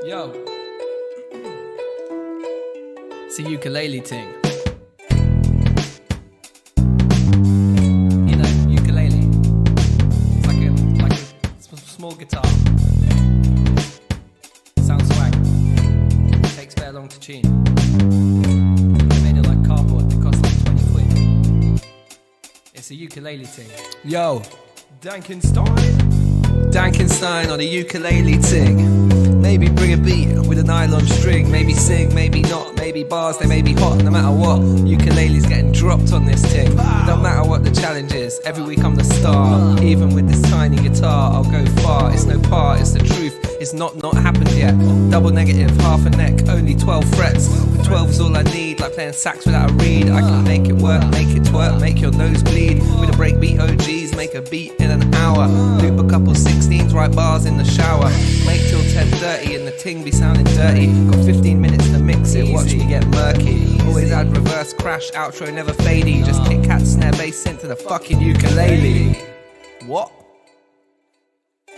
Yo, it's a ukulele ting. You know, ukulele. It's like a small guitar. Sounds swag. Takes very long to tune. Made it like cardboard. It costs like 20 quid. It's a ukulele ting. Yo, DankNStein on a ukulele ting. Maybe bring a beat with a nylon string. Maybe sing, maybe not. Maybe bars, they may be hot. No matter what, ukulele's getting dropped on this ting. Don't matter what the challenge is. Every week I'm the star. Even with this tiny guitar, I'll go far. It's no part, it's the truth. It's not happened yet. Double negative, half a neck, only 12 frets. With 12's all I need, like playing sax without a reed. I can make it work, make it twerk, make your nose bleed. With a breakbeat OGs, make a beat in an hour. Loop a couple 16s, write bars in the shower. Make till 10:30 and the ting be sounding dirty. Got 15 minutes to mix it, watch me get murky. Always add reverse crash, outro never fadey. Just kick cat, snare, bass synth to the fucking ukulele. What?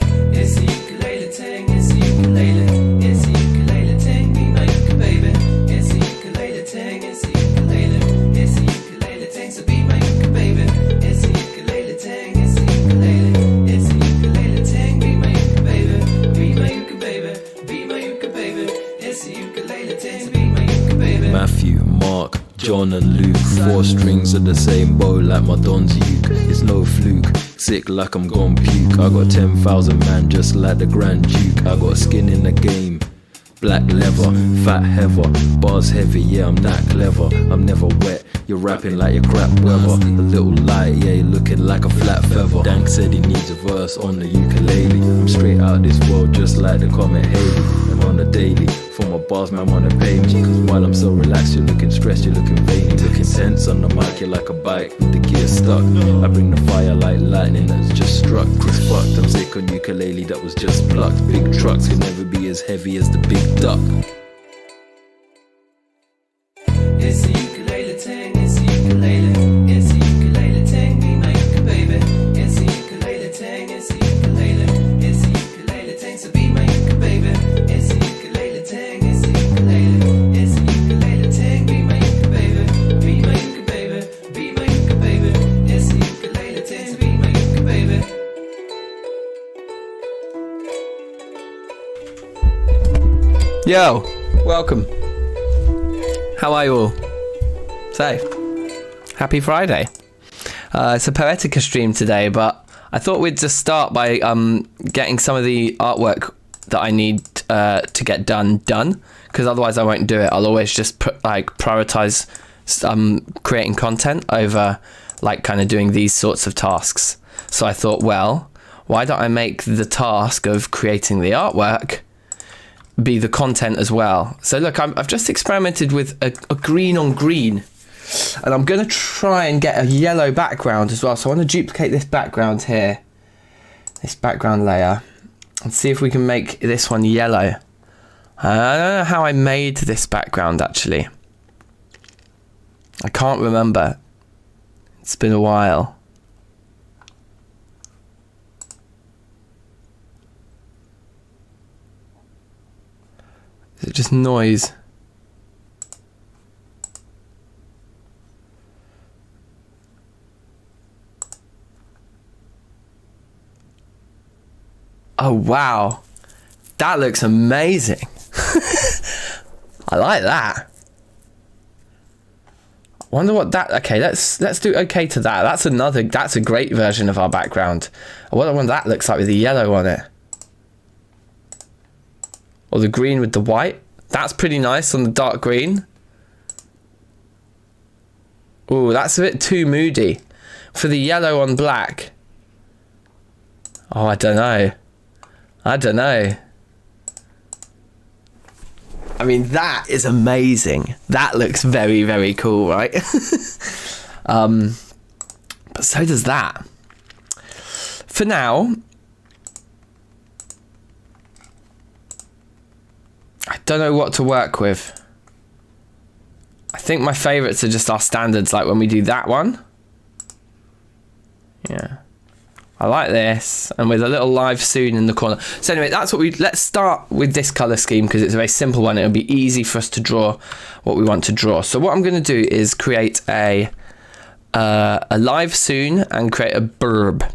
It's a ukulele ting, it's a ukulele. It's a ukulele ting, be my ukulele baby. It's a ukulele ting, it's a ukulele. It's a ukulele ting, so be my ukulele baby. It's a ukulele ting, it's a ukulele. It's a ukulele ting, be my ukulele baby. Be my ukulele baby, be my ukulele baby. It's a ukulele ting, be my ukulele baby. Matthew, Mark, John and Luke, 4 strings of the same bow like my Don's uke. It's no fluke, sick like I'm gon' puke. I got 10,000 man just like the Grand Duke. I got skin in the game, black leather, fat heather, bars heavy, yeah I'm that clever. I'm never wet, you're rapping like your crap weather. A little light, yeah you're looking like a flat feather. Dank said he needs a verse on the ukulele. I'm straight out this world just like the comet Haley. And on the daily, for my bars man wanna pay me. Cause while I'm so relaxed you're looking stressed, you're looking veiny. Looking tense on the mic, you're like a bike with the gear stuck. I bring the fire like lightning that's just struck. It's fucked, I'm sick on ukulele that was just plucked. Big trucks can never be as heavy as the big duck. It's a ukulele ting, it's a ukulele. It's a ukulele ting, be my ukulele baby. It's a ukulele ting, it's a ukulele. It's a ukulele ting, so be my ukulele baby. It's a ukulele ting, it's a ukulele. It's a ukulele ting, be my ukulele baby. Be my ukulele baby, be my ukulele baby. It's a ukulele ting, so be my ukulele baby. Yo, welcome. How are you all? So, happy Friday. It's a Poetica stream today, but I thought we'd just start by getting some of the artwork that I need to get done, because otherwise I won't do it. I'll always just prioritize creating content over like kind of doing these sorts of tasks. So I thought, well, why don't I make the task of creating the artwork be the content as well? So look, I've just experimented with a green on green, and I'm going to try and get a yellow background as well. So I want to duplicate this background here, this background layer, and see if we can make this one yellow. I don't know how I made this background actually. I can't remember. It's been a while. Is it just noise? Oh wow, that looks amazing. I like that. I wonder what that, okay, let's do okay to that. That's a great version of our background. I wonder what that looks like with the yellow on it. Or the green with the white. That's pretty nice on the dark green. Ooh, that's a bit too moody. For the yellow on black. Oh, I don't know. I mean, that is amazing. That looks very, very cool, right? But so does that. For now, I don't know what to work with. I think my favorites are just our standards, like when we do that one. Yeah. I like this, and with a little live soon in the corner. So anyway, that's what let's start with this color scheme because it's a very simple one. It'll be easy for us to draw what we want to draw. So what I'm going to do is create a live soon and create a burb.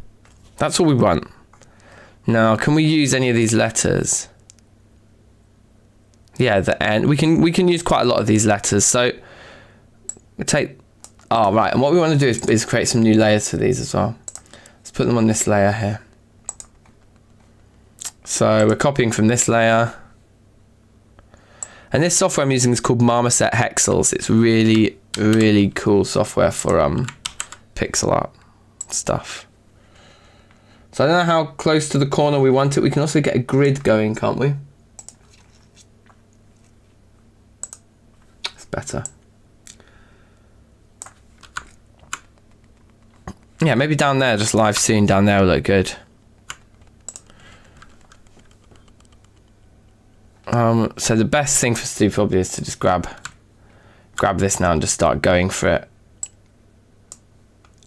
That's all we want. Now, can we use any of these letters? Yeah, the N. We can use quite a lot of these letters. So we take. Oh right, and what we want to do is create some new layers for these as well. Put them on this layer here. So we're copying from this layer. And this software I'm using is called Marmoset Hexels. It's really, really cool software for pixel art stuff. So I don't know how close to the corner we want it. We can also get a grid going, can't we? It's better. Yeah, maybe down there, just live soon down there will look good. So the best thing for us to do probably is to just grab this now and just start going for it.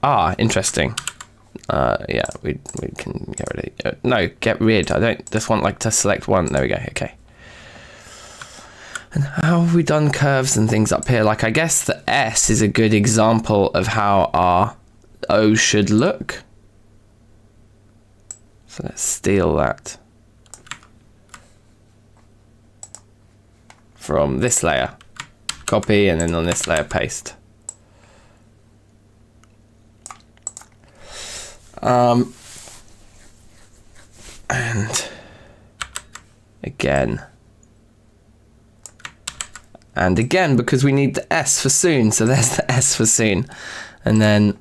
Ah, interesting. Yeah, we can get rid of it. No, get rid. I don't just want like to select one. There we go. Okay. And how have we done curves and things up here? Like I guess the S is a good example of how our O should look. So let's steal that from this layer. Copy, and then on this layer paste. And again. And again, because we need the S for soon. So there's the S for soon. And then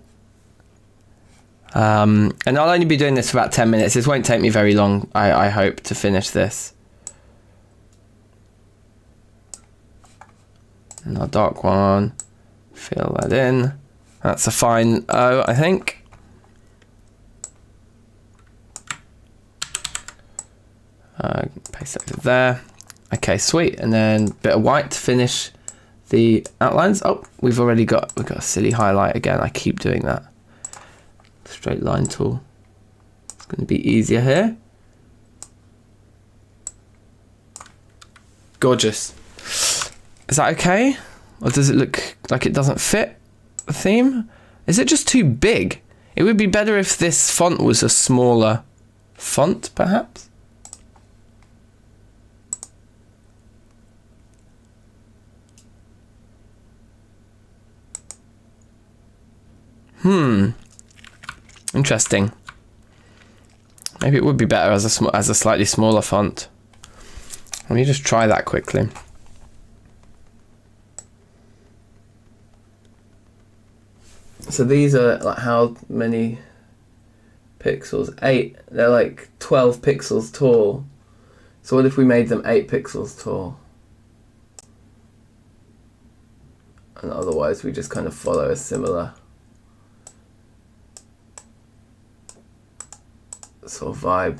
and I'll only be doing this for about 10 minutes. This won't take me very long, I hope, to finish this. And our dark one, fill that in. That's a fine O, I think. Paste that there. Okay, sweet. And then a bit of white to finish the outlines. Oh, we've got a silly highlight again. I keep doing that. Straight line tool. It's going to be easier here. Gorgeous. Is that okay? Or does it look like it doesn't fit the theme? Is it just too big? It would be better if this font was a smaller font, perhaps? Interesting. Maybe it would be better as a slightly smaller font. Let me just try that quickly. So these are like how many pixels? 8. They're like 12 pixels tall. So what if we made them 8 pixels tall? And otherwise we just kind of follow a similar sort of vibe.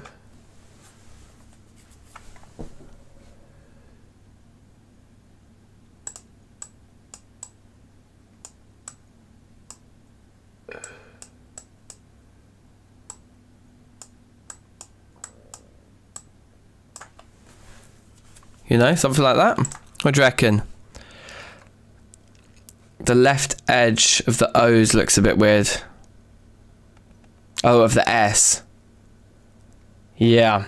You know, something like that. What do you reckon? The left edge of the O's looks a bit weird. Oh, of the S. Yeah.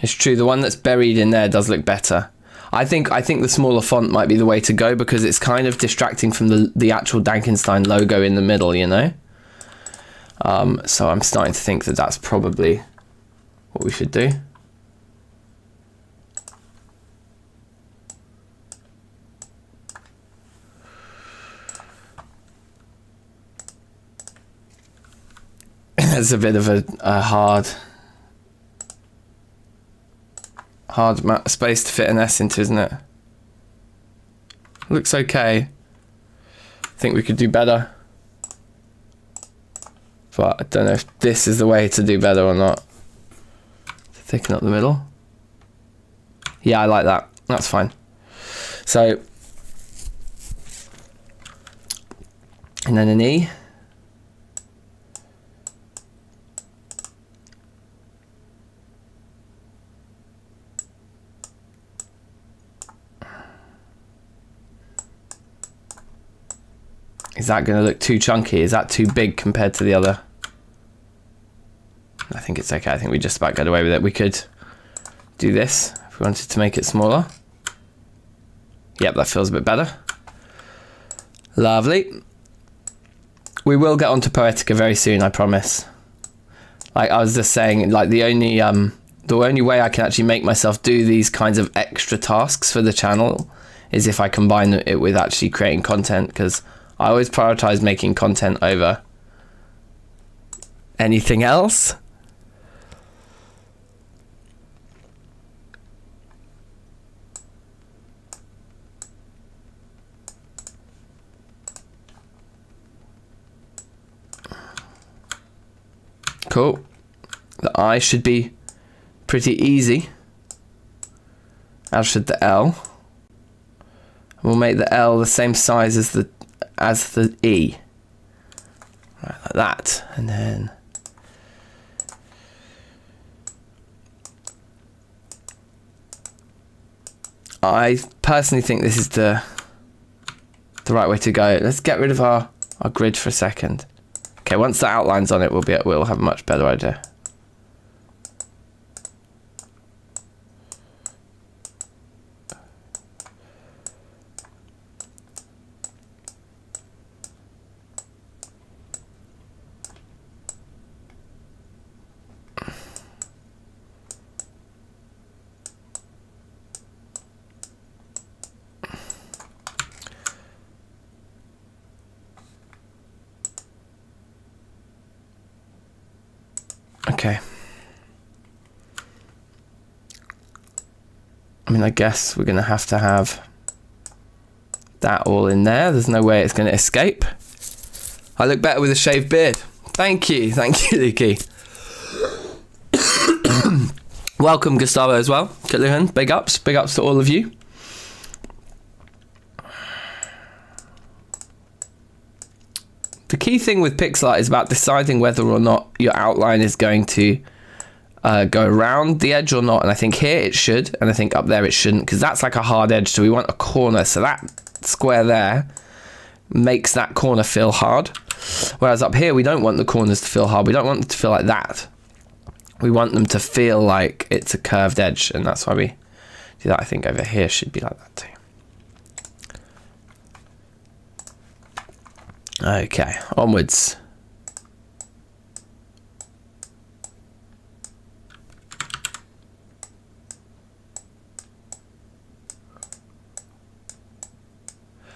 It's true, the one that's buried in there does look better. I think the smaller font might be the way to go because it's kind of distracting from the actual DankNStein logo in the middle, you know? So I'm starting to think that that's probably what we should do. It's a bit of a hard space to fit an S into, isn't it? Looks okay. I think we could do better. But I don't know if this is the way to do better or not. Thicken up the middle. Yeah, I like that. That's fine. So, and then an E. Is that going to look too chunky? Is that too big compared to the other? I think it's okay. I think we just about got away with it. We could do this if we wanted to make it smaller. Yep, that feels a bit better. Lovely. We will get onto Poetica very soon, I promise. Like I was just saying, like the only way I can actually make myself do these kinds of extra tasks for the channel is if I combine it with actually creating content, because I always prioritize making content over anything else. Cool. The I should be pretty easy, as should the L. We'll make the L the same size as the E. Right, like that. And then I personally think this is the right way to go. Let's get rid of our grid for a second. Okay, once the outline's on it, we'll have a much better idea. Okay. I mean, I guess we're going to have that all in there. There's no way it's going to escape. I look better with a shaved beard. Thank you, Lukey. Welcome, Gustavo, as well. Kitluhan, big ups to all of you. The key thing with pixel art is about deciding whether or not your outline is going to go around the edge or not. And I think here it should, and I think up there it shouldn't, because that's like a hard edge, so we want a corner. So that square there makes that corner feel hard. Whereas up here, we don't want the corners to feel hard. We don't want them to feel like that. We want them to feel like it's a curved edge, and that's why we do that. I think over here should be like that too. Okay, onwards.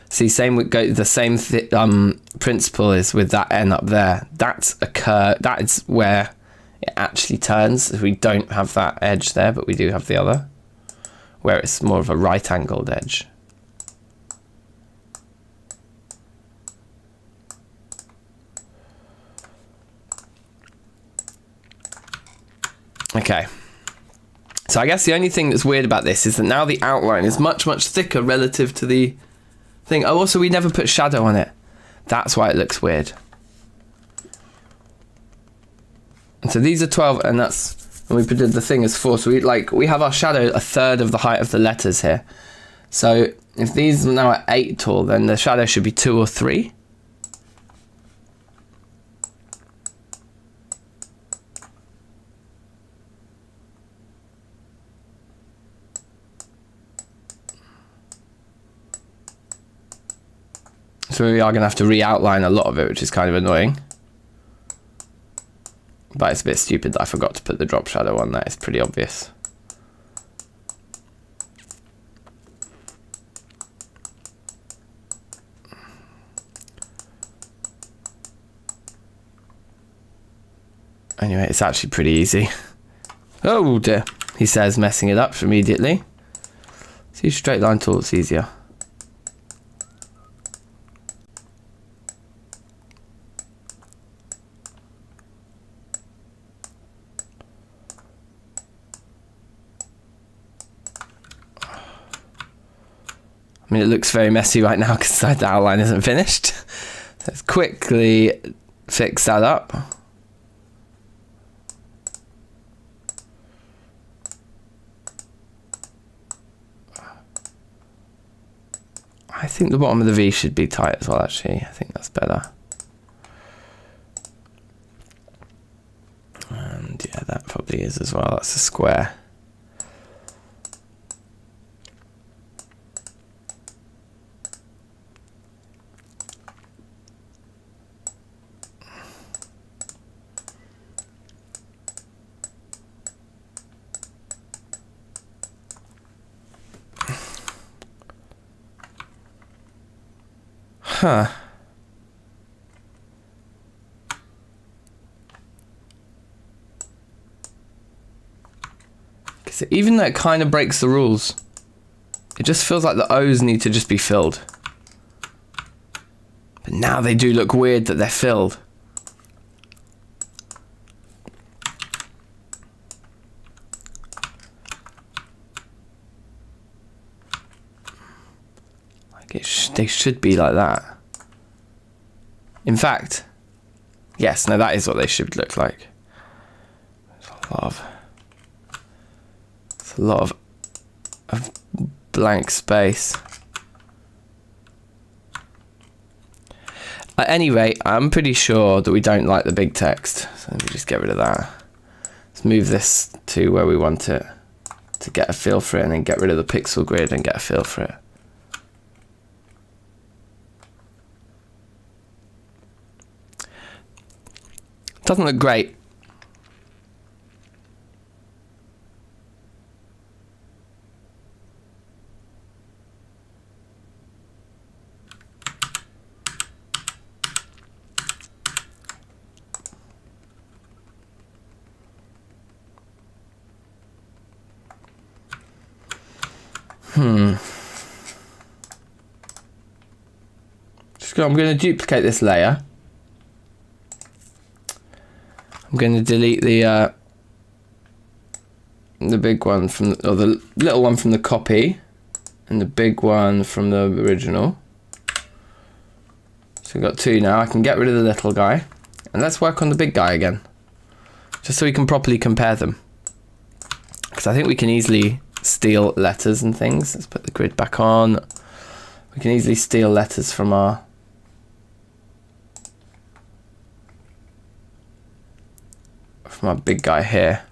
See, the same principle is with that N up there. That's a curve. That is where it actually turns. We don't have that edge there, but we do have the other, where it's more of a right-angled edge. Okay, so I guess the only thing that's weird about this is that now the outline is much, much thicker relative to the thing. Oh, also we never put shadow on it. That's why it looks weird. And so these are 12, and we did the thing as 4. So we have our shadow a third of the height of the letters here. So if these are now at 8 tall, then the shadow should be 2 or 3. So we are going to have to re-outline a lot of it, which is kind of annoying. But it's a bit stupid that I forgot to put the drop shadow on that. It's pretty obvious. Anyway, it's actually pretty easy. Oh dear, he says, messing it up immediately. See, straight line tool, it's easier. I mean, it looks very messy right now because the outline isn't finished. Let's quickly fix that up. I think the bottom of the V should be tight as well, actually. I think that's better. And yeah, that probably is as well. That's a square. Huh. Because even though it kind of breaks the rules, it just feels like the O's need to just be filled. But now they do look weird that they're filled. They should be like that. In fact, yes, no, that is what they should look like. There's a lot of blank space. At any rate, I'm pretty sure that we don't like the big text, so let me just get rid of that. Let's move this to where we want it to get a feel for it, and then get rid of the pixel grid and get a feel for it. Doesn't look great. I'm going to duplicate this layer. I'm going to delete the big one from or the little one from the copy, and the big one from the original. So we've got two now. I can get rid of the little guy, and let's work on the big guy again, just so we can properly compare them. Because I think we can easily steal letters and things. Let's put the grid back on. We can easily steal letters from our big guy here.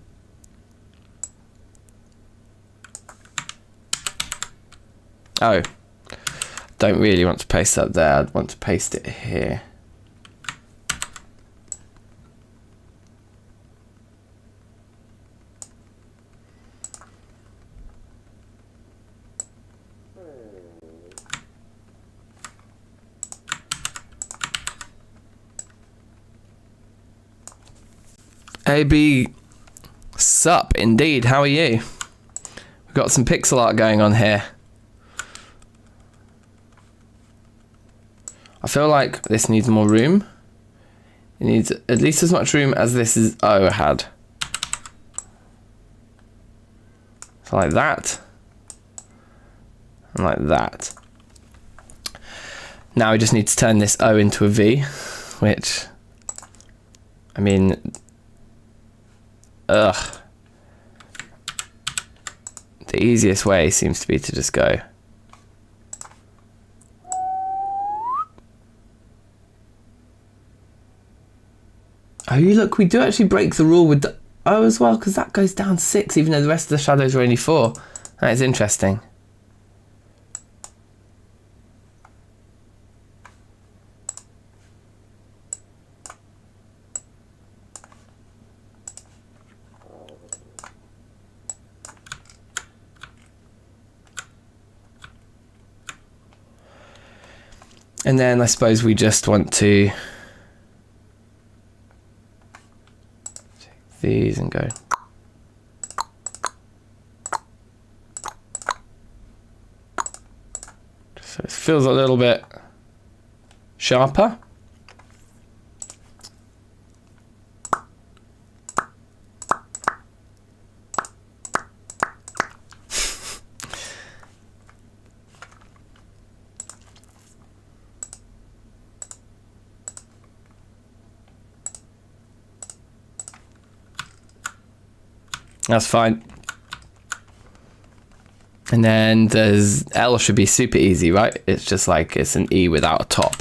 Oh, don't really want to paste that there. I'd want to paste it here. AB sup indeed, how are you? We've got some pixel art going on here. I feel like this needs more room. It needs at least as much room as this is O had. So like that. And like that. Now we just need to turn this O into a V, which, I mean, ugh. The easiest way seems to be to just go. Oh, you look, we do actually break the rule with the O as well, because that goes down 6, even though the rest of the shadows are only 4. That is interesting. And then I suppose we just want to take these and go. So it feels a little bit sharper. That's fine. And then there's L should be super easy, right? It's just like it's an E without a top.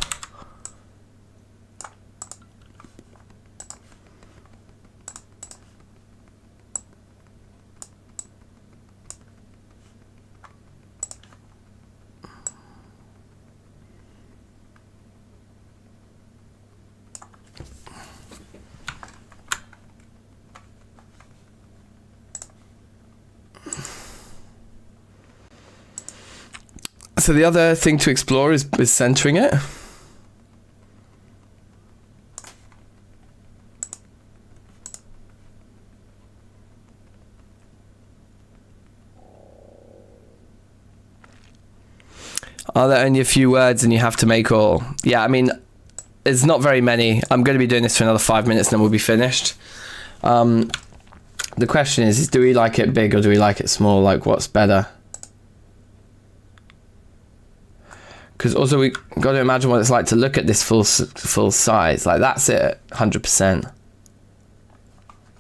So the other thing to explore is centering it. Are there only a few words and you have to make all? Yeah, I mean, it's not very many. I'm going to be doing this for another 5 minutes and then we'll be finished. The question is do we like it big or do we like it small? Like, what's better? Because also we got to imagine what it's like to look at this full size. Like, that's it, 100%.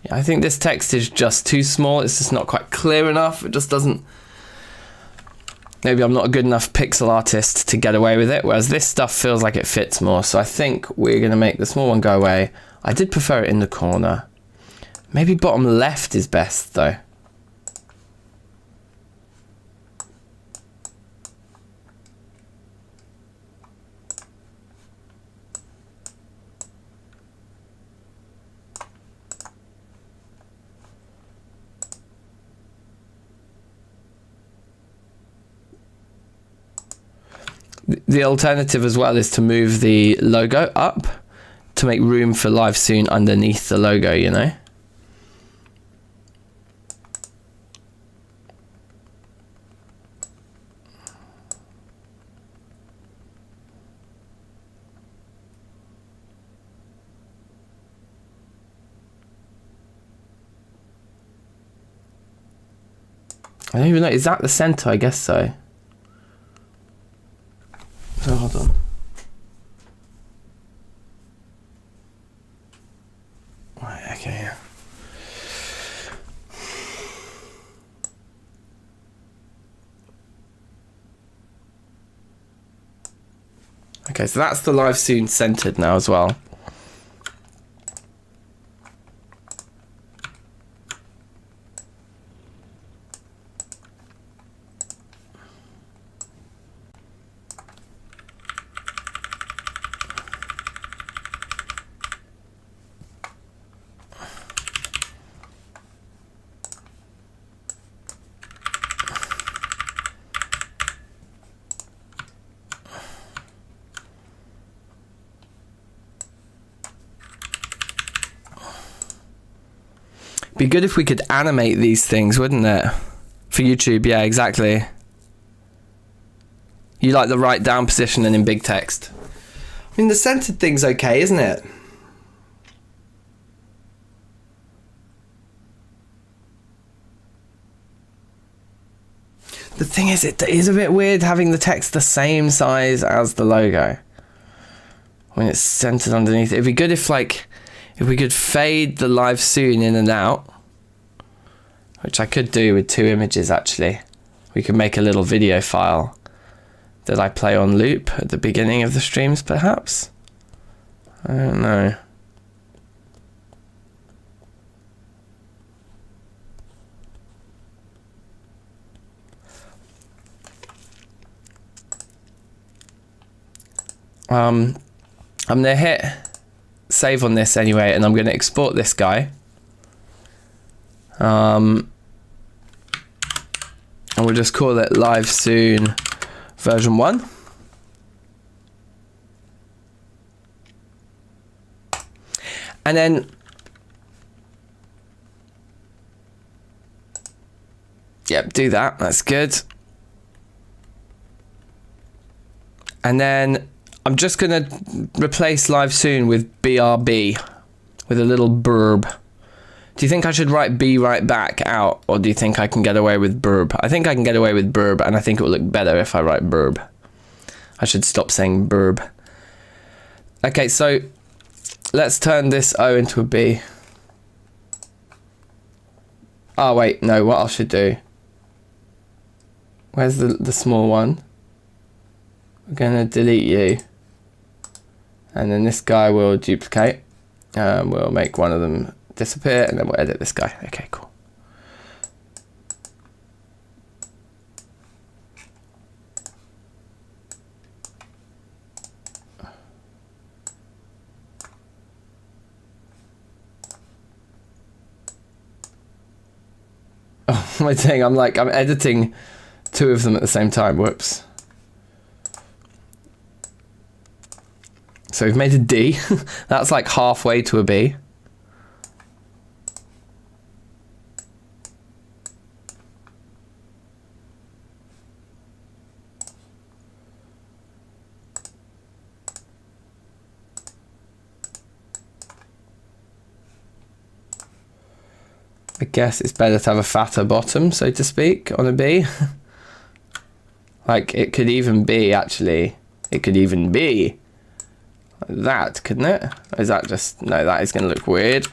Yeah, I think this text is just too small. It's just not quite clear enough. It just doesn't... Maybe I'm not a good enough pixel artist to get away with it, whereas this stuff feels like it fits more. So I think we're going to make the small one go away. I did prefer it in the corner. Maybe bottom left is best, though. The alternative as well is to move the logo up to make room for live soon underneath the logo, you know? I don't even know, is that the center? I guess so. So hold on. Right, okay, yeah. Okay, so that's the live soon centered now as well. Be good if we could animate these things, wouldn't it? For YouTube, yeah, exactly. You like the right down position and in big text. I mean, the centered thing's okay, isn't it? The thing is, it is a bit weird having the text the same size as the logo when it's centered underneath. It'd be good if, like, if we could fade the live soon in and out, which I could do with 2 images actually. We could make a little video file that I play on loop at the beginning of the streams perhaps. I don't know. I'm gonna hit save on this anyway, and I'm gonna export this guy. And we'll just call it live soon version 1. And then yep, do that, that's good. And then I'm just gonna replace live soon with BRB with a little burb. Do you think I should write B right back out, or do you think I can get away with burb? I think I can get away with burb, and I think it will look better if I write burb. I should stop saying burb. Okay, so let's turn this O into a B. Oh wait, no, what I should do Where's the small one? We're gonna delete you. And then this guy will duplicate. We'll make one of them disappear, and then we'll edit this guy. Okay, cool. Oh, what am I doing? I'm editing two of them at the same time. Whoops. So we've made a D. That's like halfway to a B. I guess it's better to have a fatter bottom, so to speak, on a B. Like, it could even be, actually, it could even be like that, couldn't it? Or is that just, no, that is going to look weird.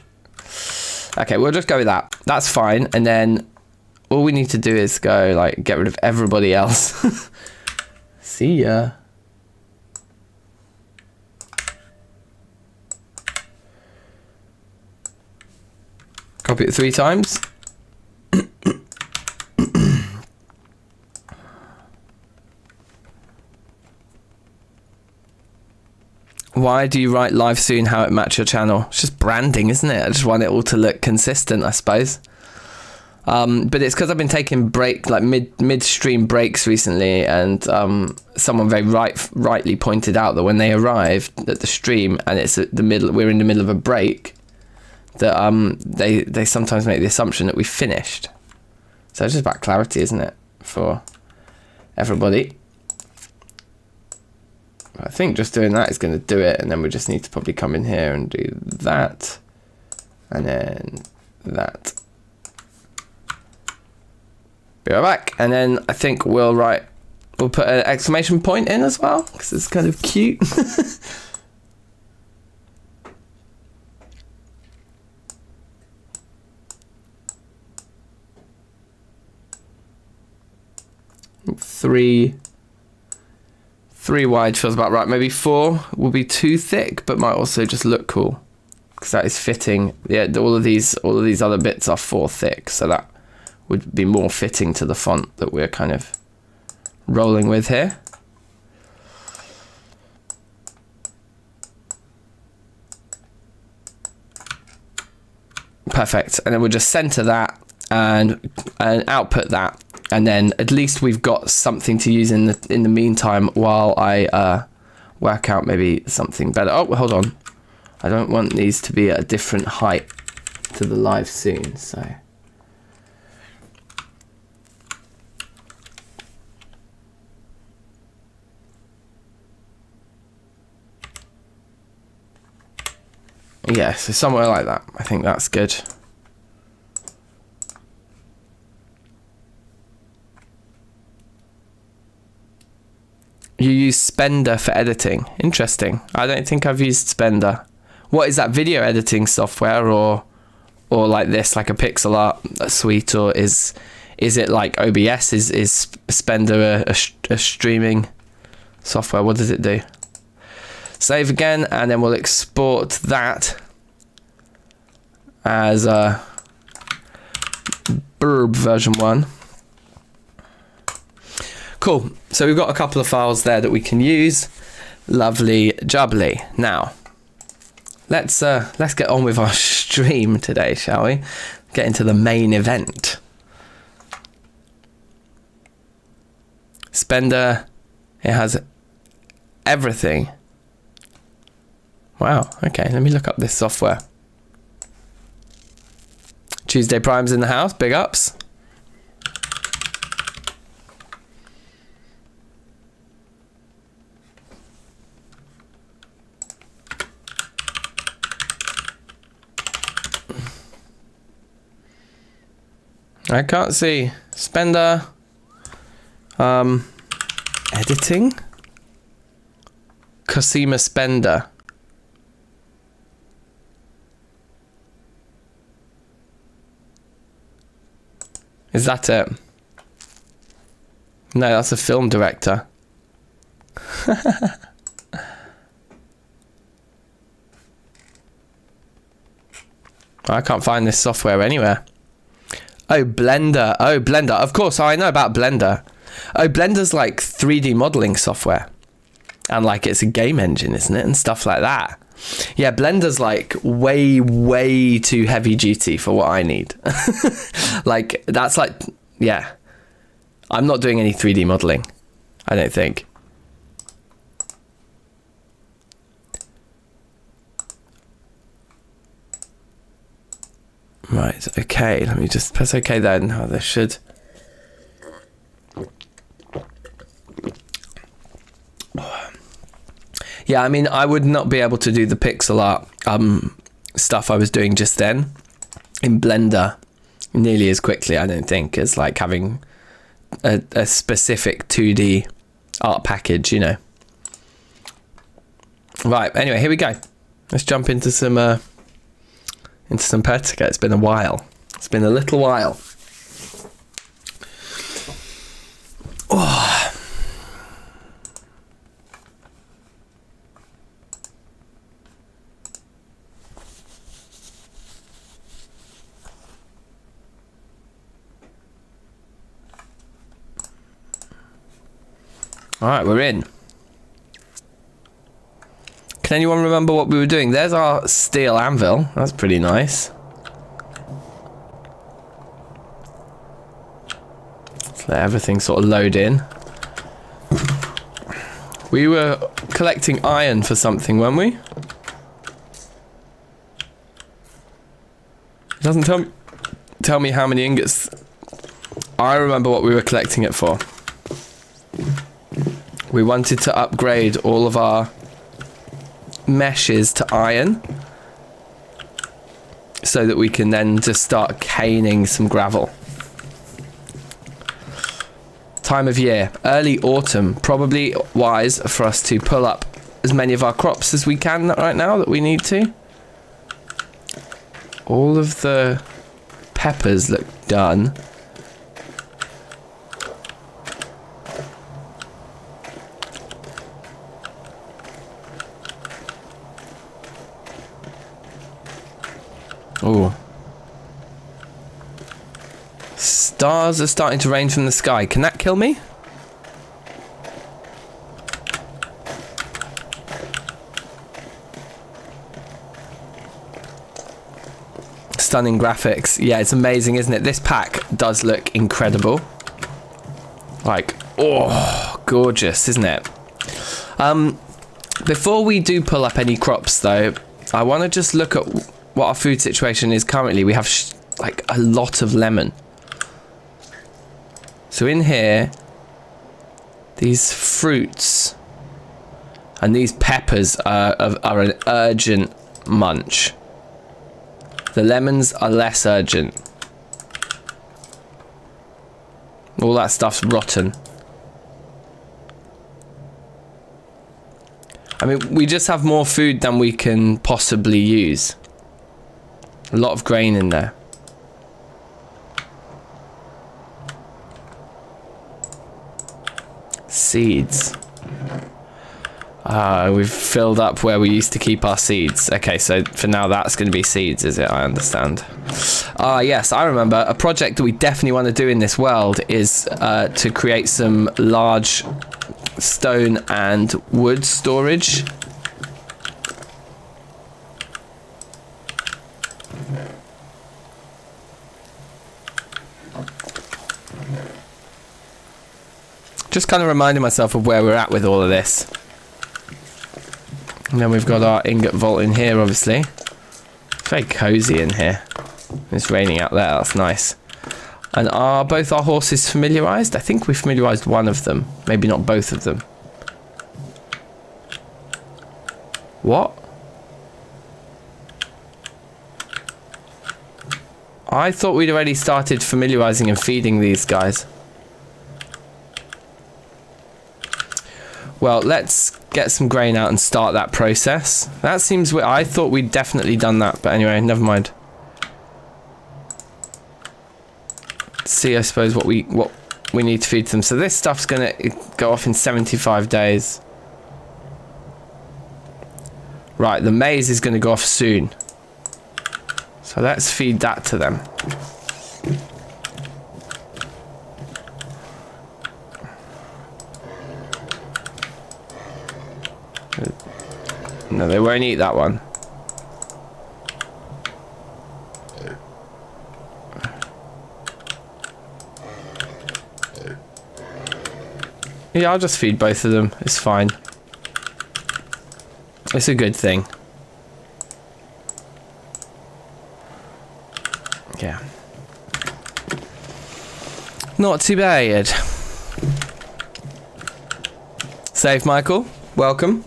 Okay, we'll just go with that. That's fine. And then all we need to do is go, like, get rid of everybody else. See ya. Copy it 3 times. Why do you write live soon how it match your channel? It's just branding, isn't it? I just want it all to look consistent, I suppose. But it's because I've been taking midstream breaks recently, and someone very rightly pointed out that when they arrived at the stream and it's at the middle, we're in the middle of a break, that they sometimes make the assumption that we finished. So it's just about clarity, isn't it, for everybody? I think just doing that is going to do it, and then we just need to probably come in here and do that, and then that. Be right back, and then I think we'll put an exclamation point in as well, because it's kind of cute. Three wide feels about right. Maybe 4 will be too thick, but might also just look cool, because that is fitting. Yeah, all of these other bits are 4 thick, so that would be more fitting to the font that we're kind of rolling with here. Perfect. And then we'll just center that and output that. And then at least we've got something to use in the meantime while I work out maybe something better. Oh, hold on. I don't want these to be at a different height to the live soon, so. Yeah, so somewhere like that. I think that's good. You use Spender for editing. Interesting. I don't think I've used Spender. What is that, video editing software, or like this, like a pixel art suite, or is it like OBS? Is Spender a streaming software? What does it do? Save again, and then we'll export that as a Burb version 1. Cool. So we've got a couple of files there that we can use. Lovely jubbly. Now, let's get on with our stream today, shall we? Get into the main event. Spender, it has everything. Wow, okay, let me look up this software. Tuesday Prime's in the house, big ups. I can't see. Spender. Editing. Cosima Spender. Is that it? No, that's a film director. I can't find this software anywhere. Oh, Blender. Oh, Blender. Of course, I know about Blender. Oh, Blender's like 3D modeling software. And like it's a game engine, isn't it? And stuff like that. Yeah, Blender's like way, way too heavy duty for what I need. Like, that's like, yeah. I'm not doing any 3D modeling, I don't think. Right, okay, let me just press OK then. Oh, this should... Yeah, I mean, I would not be able to do the pixel art stuff I was doing just then in Blender nearly as quickly, I don't think, as like having a specific 2D art package, you know. Right, anyway, here we go. Let's jump into some Poetica. It's been a while. It's been a little while. Oh. All right, we're in. Can anyone remember what we were doing? There's our steel anvil. That's pretty nice. Let's let everything sort of load in. We were collecting iron for something, weren't we? It doesn't tell me how many ingots. I remember what we were collecting it for. We wanted to upgrade all of our meshes to iron so that we can then just start caning some gravel. Time of year, early autumn, probably wise for us to pull up as many of our crops as we can right now that we need to. All of the peppers look done. Oh. Stars are starting to rain from the sky. Can that kill me? Stunning graphics. Yeah, it's amazing, isn't it? This pack does look incredible. Like, oh, gorgeous, isn't it? Before we do pull up any crops, though, I want to just look at what our food situation is currently. We have like a lot of lemon. So in here, these fruits and these peppers are an urgent munch. The lemons are less urgent. All that stuff's rotten. I mean, we just have more food than we can possibly use. A lot of grain in there. Seeds. We've filled up where we used to keep our seeds. Okay, so for now that's going to be seeds, is it? I understand. Yes, I remember. A project that we definitely want to do in this world is to create some large stone and wood storage. Just kind of reminding myself of where we're at with all of this. And then we've got our ingot vault in here, obviously. It's very cozy in here. It's raining out there, that's nice. And are both our horses familiarised? I think we familiarised one of them. Maybe not both of them. What? I thought we'd already started familiarising and feeding these guys. Well, let's get some grain out and start that process. That seems weird. I thought we'd definitely done that, but anyway, never mind. Let's see, I suppose, what we need to feed them. So this stuff's going to go off in 75 days. Right, the maize is going to go off soon. So let's feed that to them. No, they won't eat that one. Yeah, I'll just feed both of them. It's fine. It's a good thing. Yeah. Not too bad. Safe, Michael. Welcome.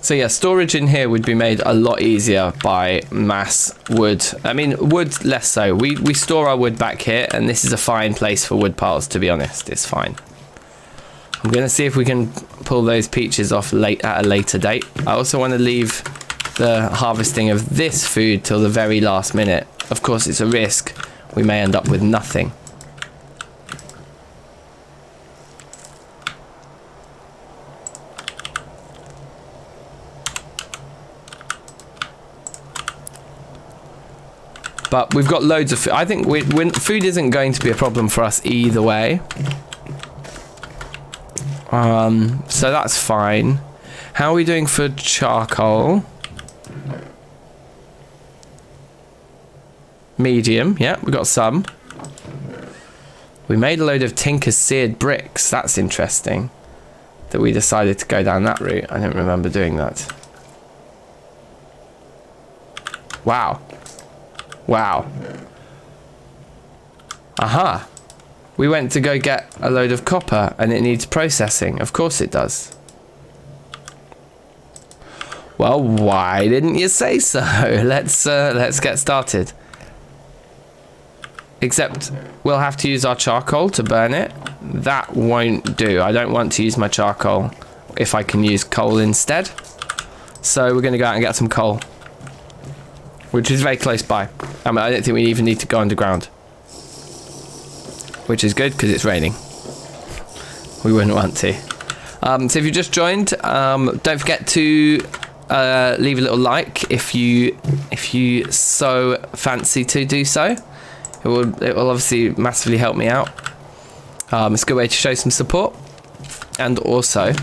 So yeah, storage in here would be made a lot easier by mass wood. I mean, wood less so. We store our wood back here, and this is a fine place for wood piles, to be honest. It's fine. I'm going to see if we can pull those peaches off at a later date. I also want to leave the harvesting of this food till the very last minute. Of course, it's a risk. We may end up with nothing. But we've got loads of food. I think food isn't going to be a problem for us either way. So that's fine. How are we doing for charcoal? Medium. Yeah, we got some. We made a load of Tinker's seared bricks. That's interesting. That we decided to go down that route. I don't remember doing that. Wow. Wow. Aha. We went to go get a load of copper and it needs processing. Of course it does. Well, why didn't you say so? Let's get started. Except we'll have to use our charcoal to burn it. That won't do. I don't want to use my charcoal if I can use coal instead. So we're going to go out and get some coal, which is very close by. I don't think we even need to go underground, which is good because it's raining. We wouldn't want to. So if you just joined, don't forget to leave a little like if you so fancy to do so. It will obviously massively help me out. It's a good way to show some support, and also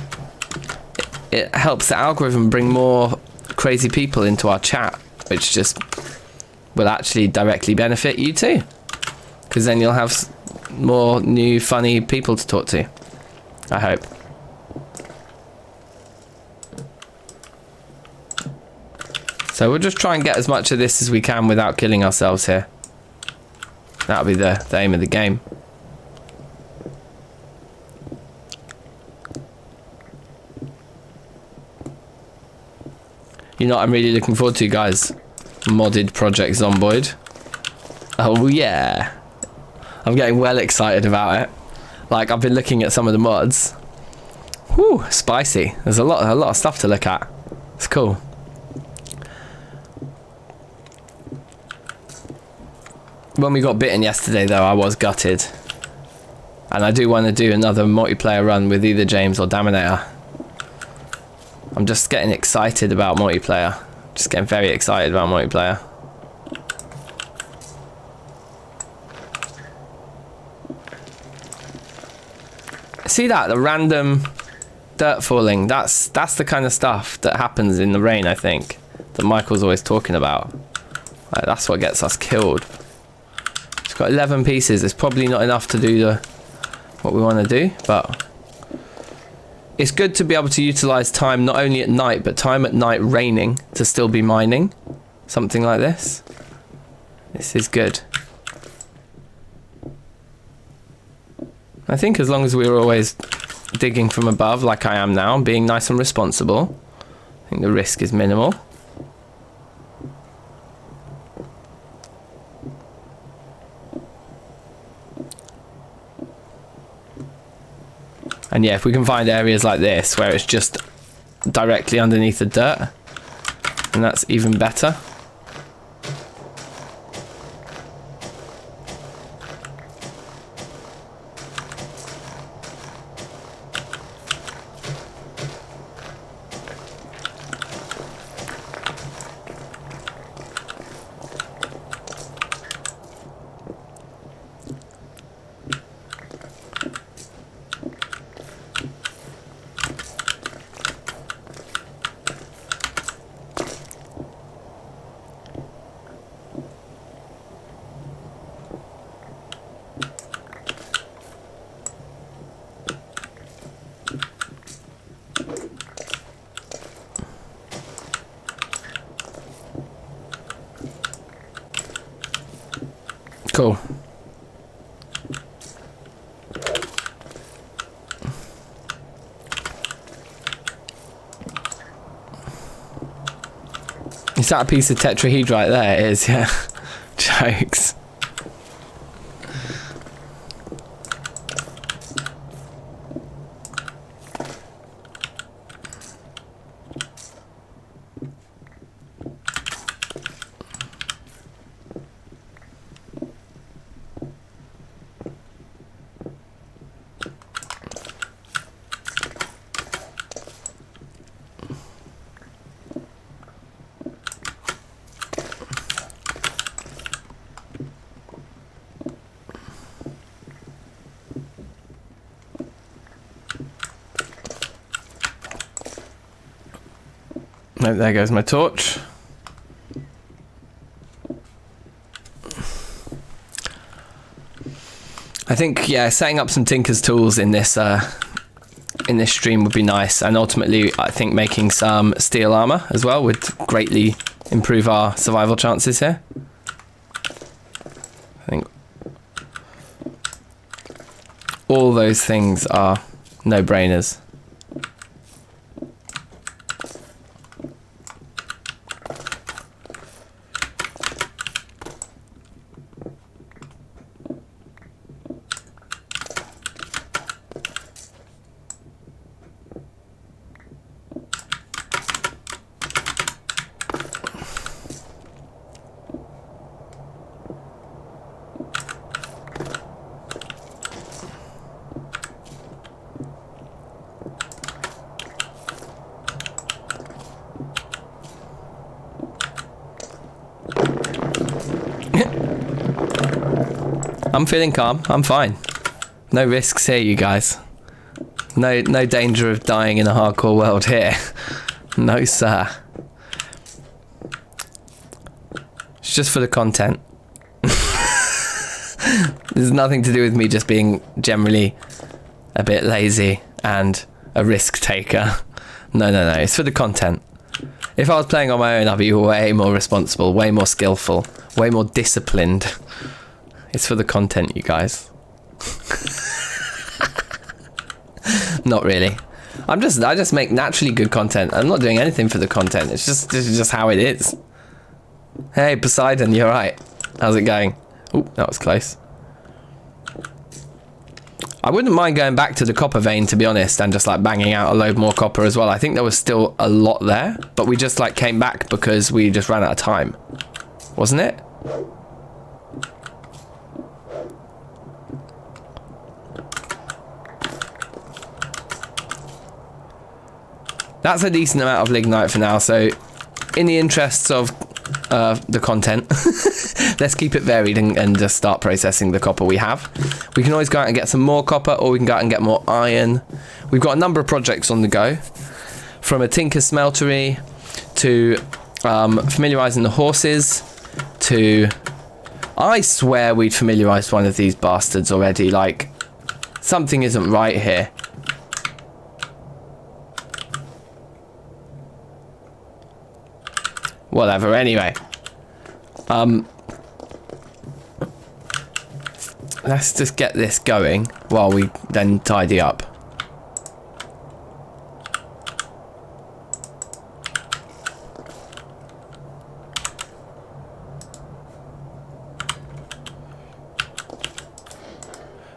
it helps the algorithm bring more crazy people into our chat, which just will actually directly benefit you too, because then you'll have more new funny people to talk to, I hope. So we'll just try and get as much of this as we can without killing ourselves here. That'll be the aim of the game. You know what I'm really looking forward to, guys? Modded Project Zomboid. Oh yeah. I'm getting well excited about it. Like, I've been looking at some of the mods. Whew, spicy. There's a lot of stuff to look at. It's cool. When we got bitten yesterday though, I was gutted. And I do want to do another multiplayer run with either James or Daminator. I'm just getting excited about multiplayer. Just getting very excited about multiplayer. See that? The random dirt falling. That's the kind of stuff that happens in the rain, I think. That Michael's always talking about. Like, that's what gets us killed. It's got 11 pieces. It's probably not enough to do what we want to do, but it's good to be able to utilize time not only at night, but time at night raining to still be mining. Something like this. This is good. I think as long as we're always digging from above, like I am now, being nice and responsible, I think the risk is minimal. And yeah, if we can find areas like this where it's just directly underneath the dirt, then that's even better. Cool. Is that a piece of tetrahedrite there? It is, yeah. Jokes. Oh, there goes my torch. I think, yeah, setting up some tinker's tools in this stream would be nice, and ultimately I think making some steel armor as well would greatly improve our survival chances here. I think all those things are no-brainers. I'm feeling calm. I'm fine. No risks here, you guys. No danger of dying in a hardcore world here. No, sir. It's just for the content. There's nothing to do with me just being generally a bit lazy and a risk taker. No. It's for the content. If I was playing on my own, I'd be way more responsible, way more skillful, way more disciplined. It's for the content, you guys. Not really. I just make naturally good content. I'm not doing anything for the content. It's just how it is. Hey, Poseidon, you're right. How's it going? Ooh, that was close. I wouldn't mind going back to the copper vein, to be honest, and just like banging out a load more copper as well. I think there was still a lot there, but we just like came back because we just ran out of time. Wasn't it? That's a decent amount of lignite for now, so in the interests of the content, let's keep it varied and just start processing the copper we have. We can always go out and get some more copper, or we can go out and get more iron. We've got a number of projects on the go, from a tinker smeltery to familiarising the horses to... I swear we'd familiarised one of these bastards already. Like, something isn't right here. Whatever, anyway. Let's just get this going while we then tidy up.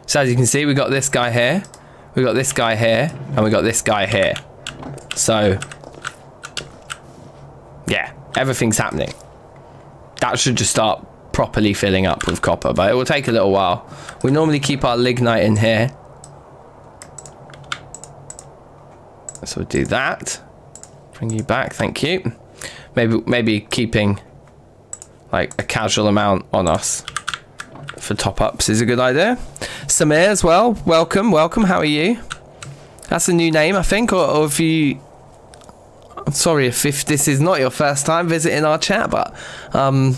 So as you can see, we got this guy here, we got this guy here, and we got this guy here. So, yeah. Everything's happening. That should just start properly filling up with copper, but it will take a little while. We normally keep our lignite in here. So we'll do that. Bring you back, thank you. Maybe keeping like a casual amount on us for top-ups is a good idea. Samir as well, welcome, how are you? That's a new name, I think, or if you... I'm sorry if this is not your first time visiting our chat, but I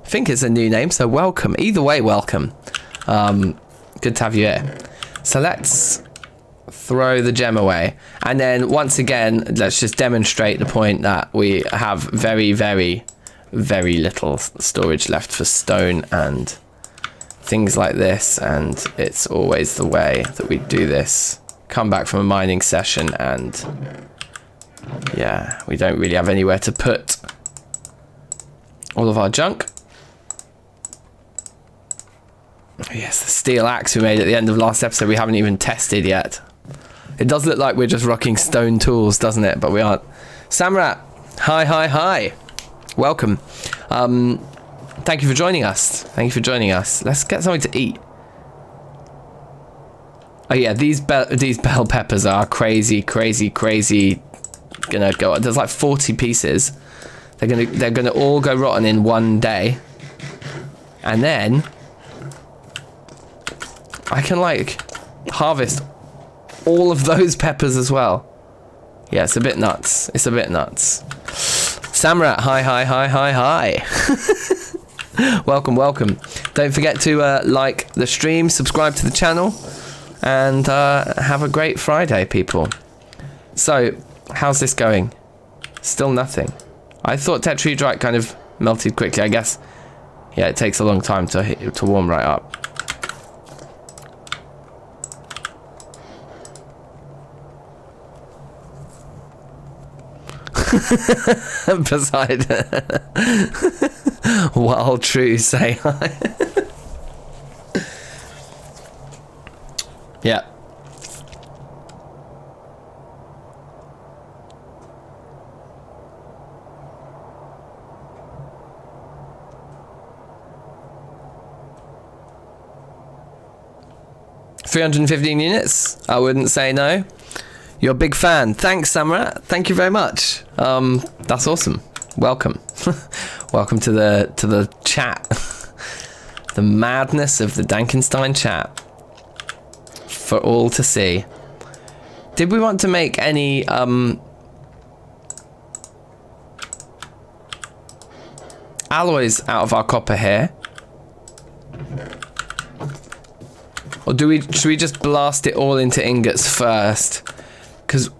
think it's a new name, so welcome. Either way, welcome. Good to have you here. So let's throw the gem away. And then once again, let's just demonstrate the point that we have very, very, very little storage left for stone and things like this, and it's always the way that we do this. Come back from a mining session and yeah, we don't really have anywhere to put all of our junk. Yes, the steel axe we made at the end of last episode we haven't even tested yet. It does look like we're just rocking stone tools, doesn't it? But we aren't. Samrat, hi. Welcome. Thank you for joining us. Let's get something to eat. Oh yeah, these bell peppers are crazy. Gonna go. There's like 40 pieces. They're gonna all go rotten in one day, and then I can like harvest all of those peppers as well. Yeah, it's a bit nuts. Samrat, hi. welcome. Don't forget to like the stream, subscribe to the channel, and have a great Friday, people. So, how's this going? Still nothing. I thought tetrahedrite kind of melted quickly, I guess. Yeah, it takes a long time to warm right up. Beside Wild True, say hi. Yeah. $315 units. I wouldn't say no. You're a big fan. Thanks, Samrat. Thank you very much. That's awesome. Welcome. Welcome to the chat. The madness of the DankNStein chat. For all to see. Did we want to make any alloys out of our copper here? Or should we just blast it all into ingots first? Because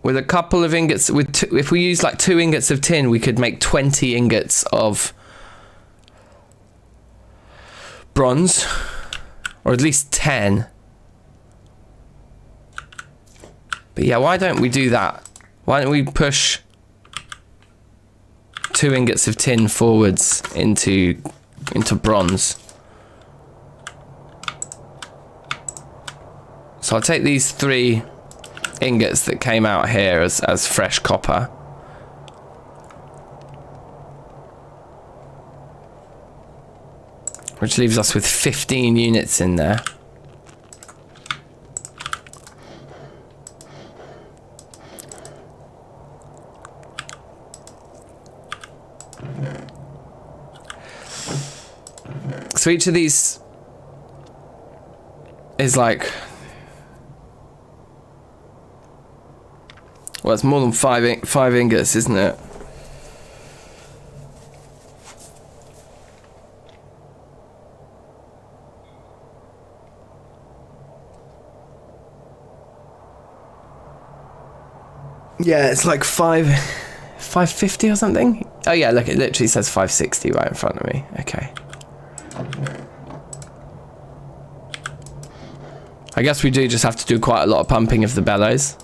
with a couple of ingots, if we use like 2 ingots of tin, we could make 20 ingots of bronze, or at least 10. But yeah, why don't we do that? Why don't we push 2 ingots of tin forwards into bronze? So I'll take these 3 ingots that came out here as fresh copper. Which leaves us with 15 units in there. So each of these is like... Well, it's more than five ingots, isn't it? Yeah, it's like 550 or something. Oh yeah, look, it literally says 560 right in front of me. Okay. I guess we do just have to do quite a lot of pumping of the bellows.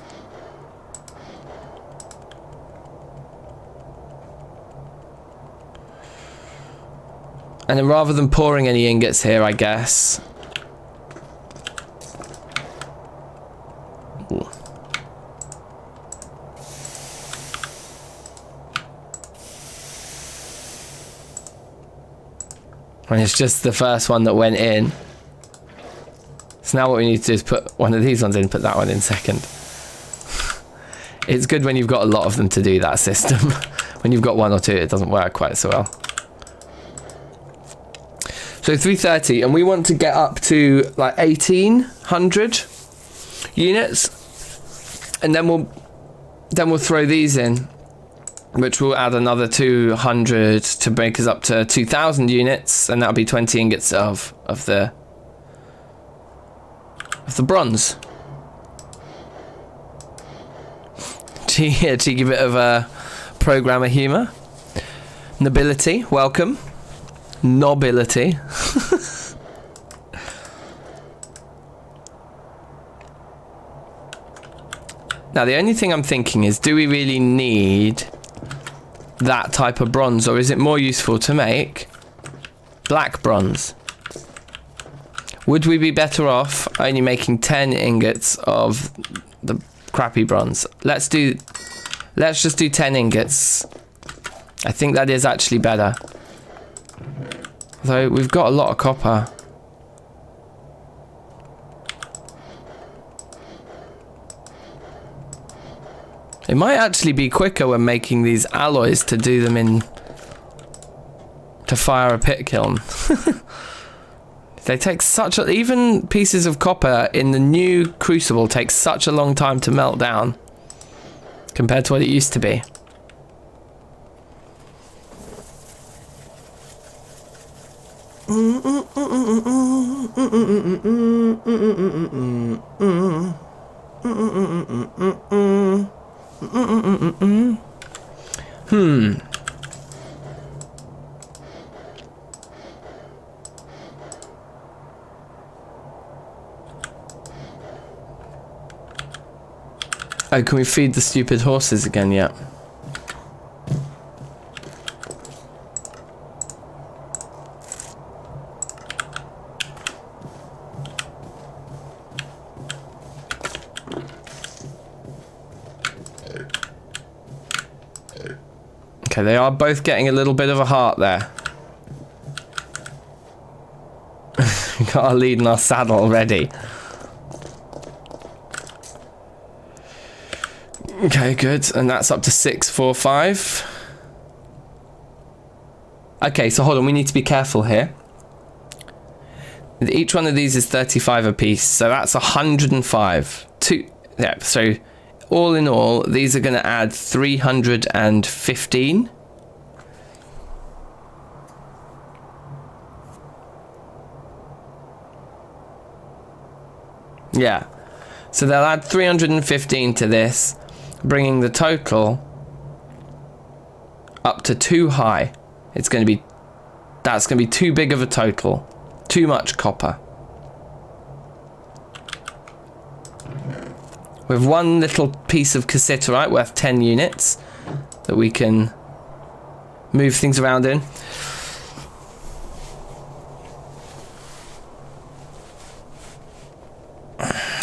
And then rather than pouring any ingots here, I guess... Ooh. And it's just the first one that went in. So now what we need to do is put one of these ones in, put that one in second. It's good when you've got a lot of them to do that system. When you've got 1 or 2, it doesn't work quite so well. So 330, and we want to get up to like 1800 units, and then we'll throw these in, which will add another 200 to make us up to 2000 units, and that'll be 20 ingots of the bronze. Cheeky bit of a programmer humour. Nobility, welcome. Nobility. Now, the only thing I'm thinking is, do we really need that type of bronze, or is it more useful to make black bronze? Would we be better off only making 10 ingots of the crappy bronze? Let's just do 10 ingots. I think that is actually better. Though we've got a lot of copper. It might actually be quicker when making these alloys to do them in... to fire a pit kiln. They take such a... even pieces of copper in the new crucible take such a long time to melt down compared to what it used to be. Oh, can we feed the stupid horses again yet? Okay, they are both getting a little bit of a heart there. We got our lead in our saddle already. Okay, good. And that's up to 645. Okay, so hold on. We need to be careful here. Each one of these is 35 apiece, so that's 105. Yeah, so all in all, these are going to add 315. Yeah. So they'll add 315 to this, bringing the total up to too high. That's going to be too big of a total. Too much copper. With one little piece of cassiterite worth 10 units that we can move things around in.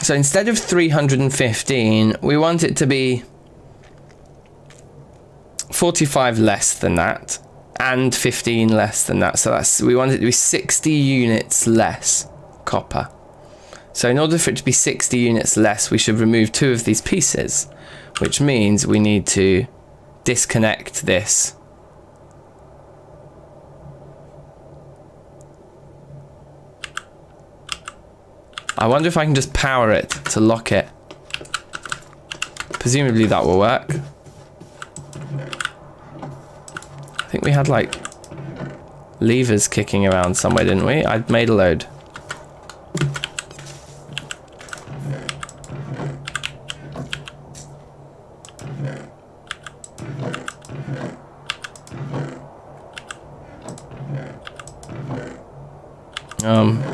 So instead of 315, we want it to be 45 less than that and 15 less than that. So we want it to be 60 units less copper. So in order for it to be 60 units less, we should remove 2 of these pieces, which means we need to disconnect this. I wonder if I can just power it to lock it. Presumably that will work. I think we had like levers kicking around somewhere, didn't we? I'd made a load.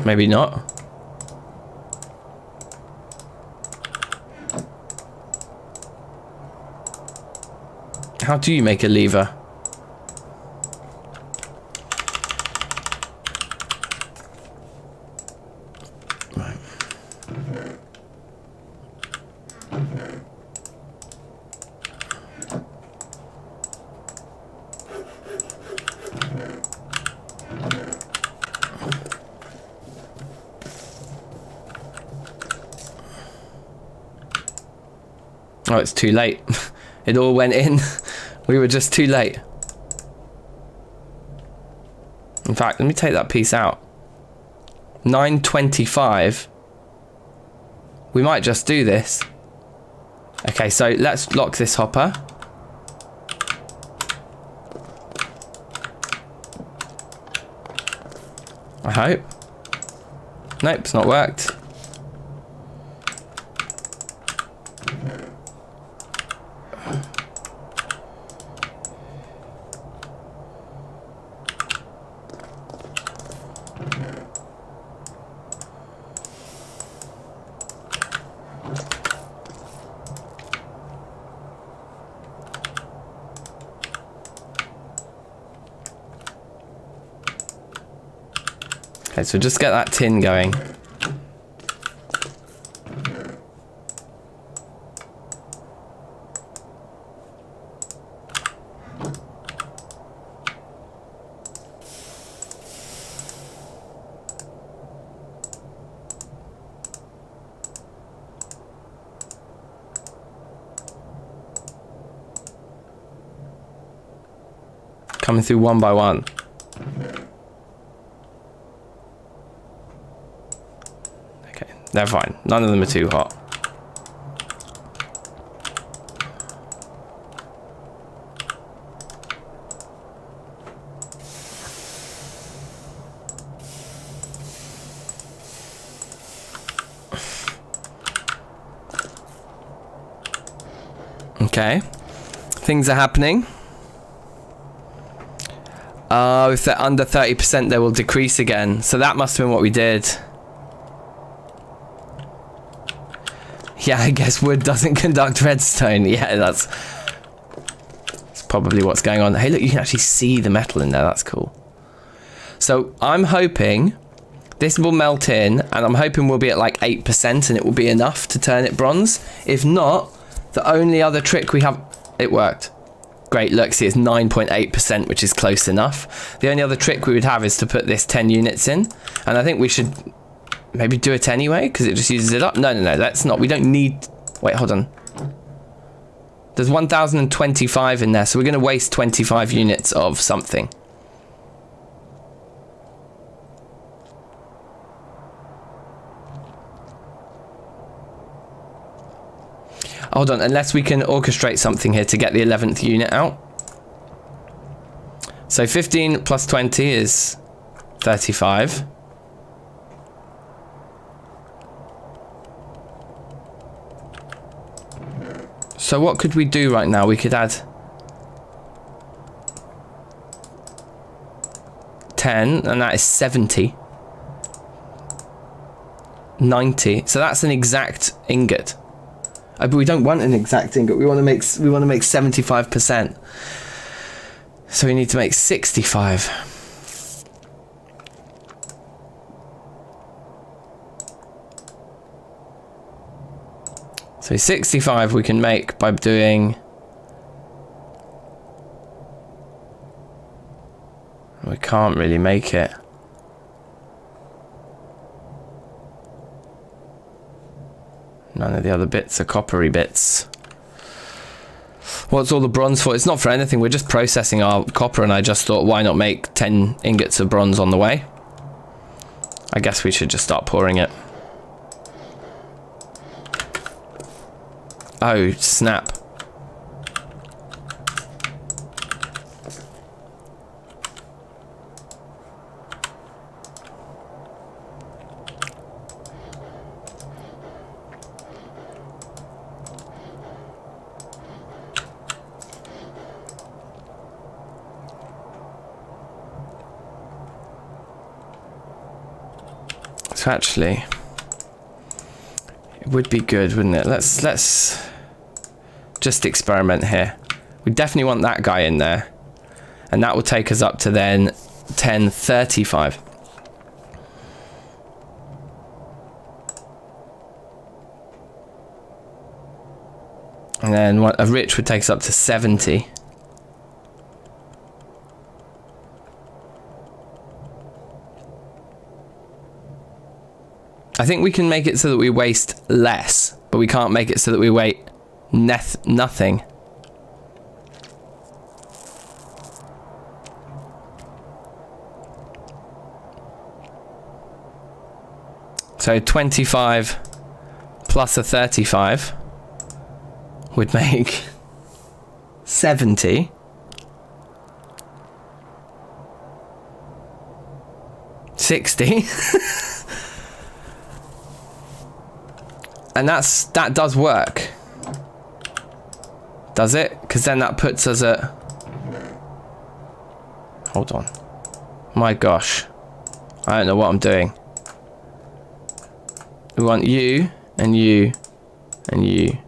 Maybe not. How do you make a lever? Right. Oh, it's too late. It all went in. We were just too late. In fact, let me take that piece out. 925. We might just do this. Okay, so let's lock this hopper. I hope. Nope, it's not worked. Okay, so just get that tin going. Coming through one by one. Okay, they're fine. None of them are too hot. Okay, things are happening. Oh, if they're under 30%, they will decrease again. So that must have been what we did. Yeah, I guess wood doesn't conduct redstone. Yeah, that's probably what's going on. Hey, look, you can actually see the metal in there. That's cool. So I'm hoping this will melt in, and I'm hoping we'll be at like 8% and it will be enough to turn it bronze. If not, the only other trick we have... It worked. Great, look, see, it's 9.8%, which is close enough. The only other trick we would have is to put this 10 units in. And I think we should maybe do it anyway, because it just uses it up. No, that's not. We don't need... Wait, hold on. There's 1,025 in there, so we're going to waste 25 units of something. Hold on, unless we can orchestrate something here to get the 11th unit out. So 15 plus 20 is 35. So what could we do right now? We could add 10, and that is 70. 90. So that's an exact ingot. But we don't want an exact ingot. We want to make 75%. So we need to make 65. So 65 we can make by doing... We can't really make it. None of the other bits are coppery bits. What's all the bronze for? It's not for anything. We're just processing our copper, and I just thought, why not make 10 ingots of bronze on the way? I guess we should just start pouring it. Oh, snap. So actually, it would be good, wouldn't it? Let's just experiment here. We definitely want that guy in there, and that will take us up to then 1035. And then a rich would take us up to 70. I think we can make it so that we waste less, but we can't make it so that we waste nothing. So 25 plus a 35 would make 70. 60. And that does work. Does it? Because then that puts us at... Hold on. My gosh. I don't know what I'm doing. We want you, and you, and you.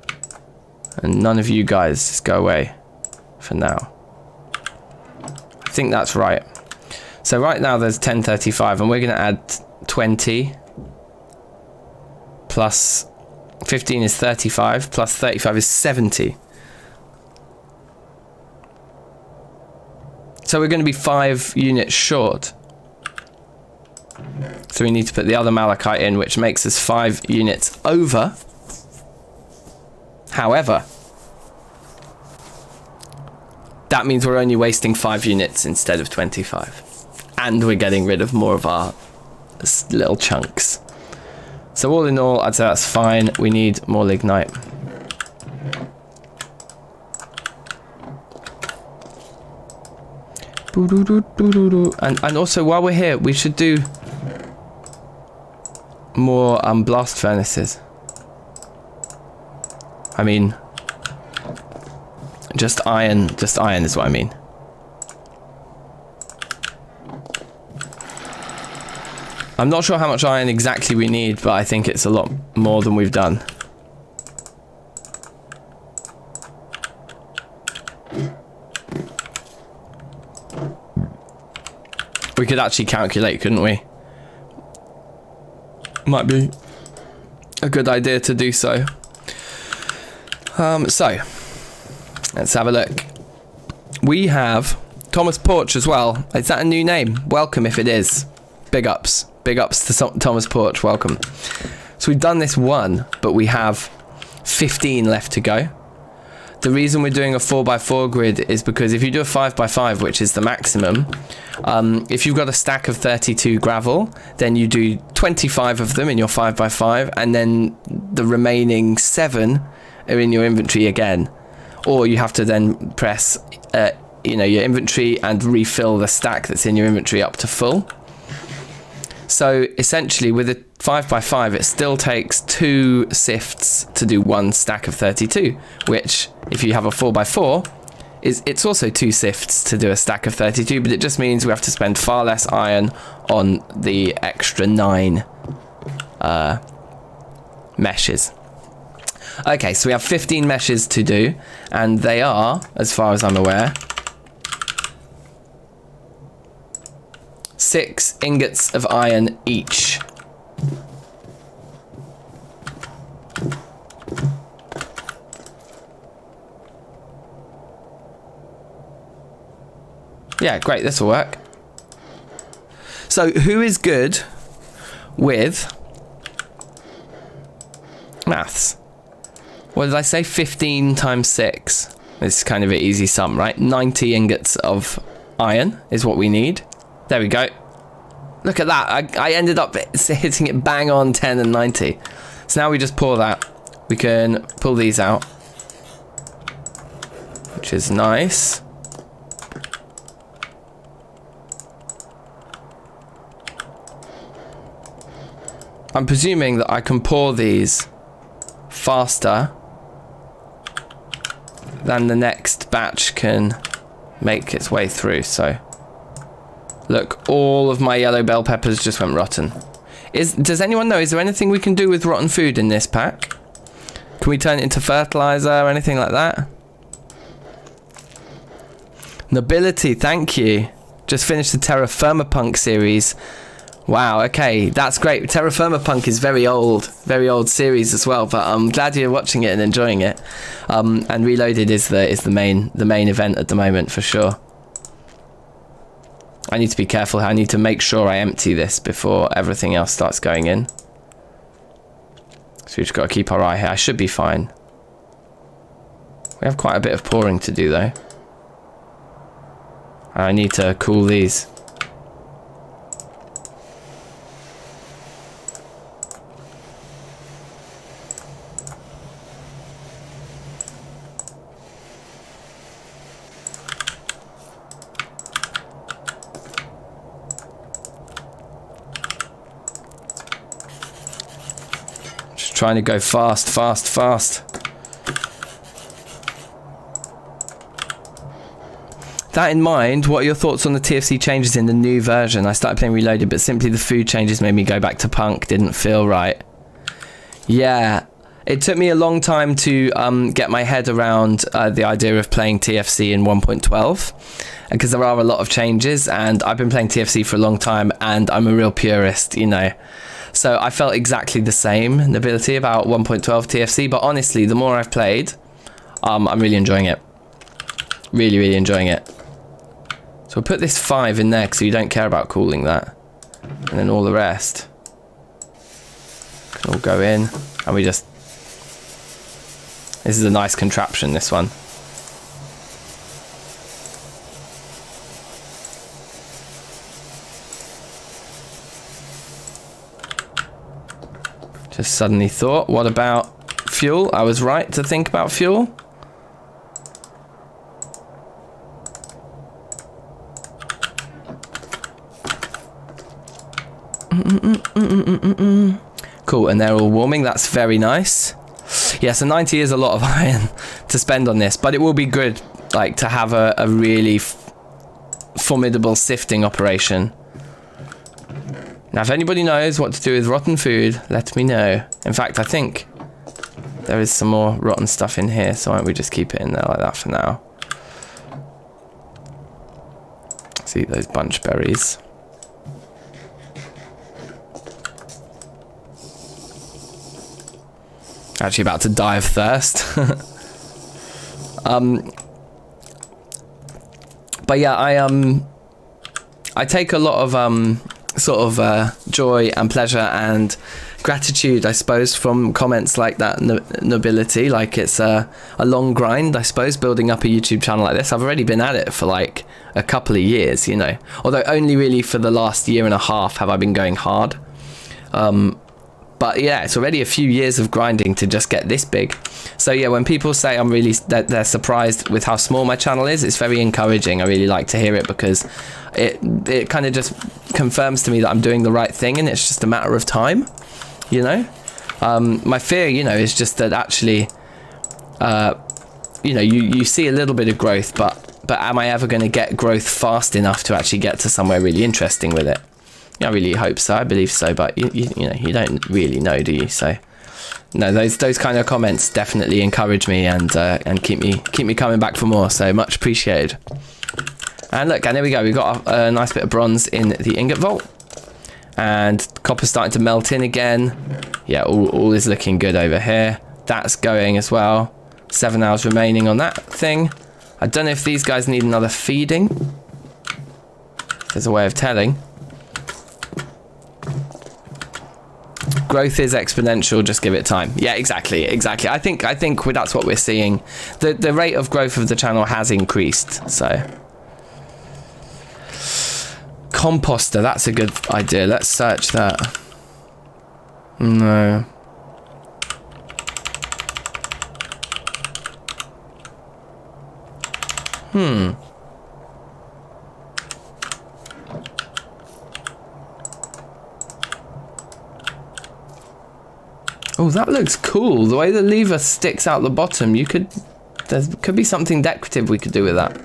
And none of you guys. Just go away. For now. I think that's right. So right now there's 1035, and we're going to add 20 plus 15 is 35, plus 35 is 70. So we're going to be 5 units short. So we need to put the other malachite in, which makes us 5 units over. However, that means we're only wasting 5 units instead of 25. And we're getting rid of more of our little chunks. So all in all, I'd say that's fine. We need more lignite. And also, while we're here, we should do more blast furnaces. I mean, just iron is what I mean. I'm not sure how much iron exactly we need, but I think it's a lot more than we've done. We could actually calculate, couldn't we? Might be a good idea to do so. So, let's have a look. We have Thomas Porch as well. Is that a new name? Welcome if it is. Big ups. Big ups to Thomas Porch. Welcome. So we've done this one, but we have 15 left to go. The reason we're doing a 4x4 grid is because if you do a 5x5, which is the maximum, if you've got a stack of 32 gravel, then you do 25 of them in your 5x5, and then the remaining 7 are in your inventory again. Or you have to then press your inventory and refill the stack that's in your inventory up to full. So essentially with a 5x5, it still takes 2 sifts to do 1 stack of 32, which if you have a 4x4, it's also 2 sifts to do a stack of 32, but it just means we have to spend far less iron on the extra 9 meshes. Okay, so we have 15 meshes to do, and they are, as far as I'm aware, 6 ingots of iron each. Yeah, great, this will work. So, who is good with maths? What did I say? 15 times 6. It's kind of an easy sum, right? 90 ingots of iron is what we need. There we go. Look at that. I ended up hitting it bang on 10 and 90. So now we just pour that. We can pull these out, which is nice. I'm presuming that I can pour these faster than the next batch can make its way through. So look, all of my yellow bell peppers just went rotten. Does anyone know, is there anything we can do with rotten food in this pack? Can we turn it into fertilizer or anything like that? Nobility, thank you. Just finished the Terrafirmacraft series. Wow, okay, that's great. Terrafirmacraft is very old series as well, but I'm glad you're watching it and enjoying it. And Reloaded is the main event at the moment for sure. I need to be careful. I need to make sure I empty this before everything else starts going in. So we've just got to keep our eye here. I should be fine. We have quite a bit of pouring to do though. I need to cool these. Trying to go fast. That in mind, what are your thoughts on the TFC changes in the new version? I started playing Reloaded, but simply the food changes made me go back to punk. Didn't feel right. Yeah, It took me a long time to get my head around the idea of playing TFC in 1.12, because there are a lot of changes, and I've been playing TFC for a long time, and I'm a real purist, you know. So I felt exactly the same nobility about 1.12 TFC, but honestly, the more I've played, I'm really enjoying it. Really, really enjoying it. So we'll put this 5 in there because you don't care about cooling that. And then all the rest can all go in, and we just... This is a nice contraption, this one. Just suddenly thought, what about fuel? I was right to think about fuel. Cool, and they're all warming. That's very nice. Yeah, so 90 is a lot of iron to spend on this, but it will be good, like, to have a really formidable sifting operation. Now, if anybody knows what to do with rotten food, let me know. In fact, I think there is some more rotten stuff in here, so why don't we just keep it in there like that for now. Let's eat those bunch berries. Actually about to die of thirst. But yeah, I take a lot of sort of joy and pleasure and gratitude, I suppose, from comments like that nobility. Like, it's a long grind, I suppose, building up a YouTube channel like this. I've already been at it for like a couple of years, you know, although only really for the last year and a half have I been going hard. But yeah, it's already a few years of grinding to just get this big. So yeah, when people say they're surprised with how small my channel is, it's very encouraging. I really like to hear it, because it kind of just confirms to me that I'm doing the right thing, and it's just a matter of time, you know. My fear, you know, is just that actually, you know, you see a little bit of growth, but am I ever going to get growth fast enough to actually get to somewhere really interesting with it? I really hope so. I believe so, but you know, you don't really know, do you? So no, those kind of comments definitely encourage me and keep me coming back for more. So much appreciated. And look, and there we go. We've got a nice bit of bronze in the ingot vault, and copper's starting to melt in again. Yeah, all is looking good over here. That's going as well. 7 hours remaining on that thing. I don't know if these guys need another feeding. There's a way of telling. Growth is exponential, just give it time. Yeah, exactly. I think that's what we're seeing. The rate of growth of the channel has increased, so. Composter, that's a good idea. Let's search that. No. Oh, that looks cool. The way the lever sticks out the bottom, there could be something decorative we could do with that.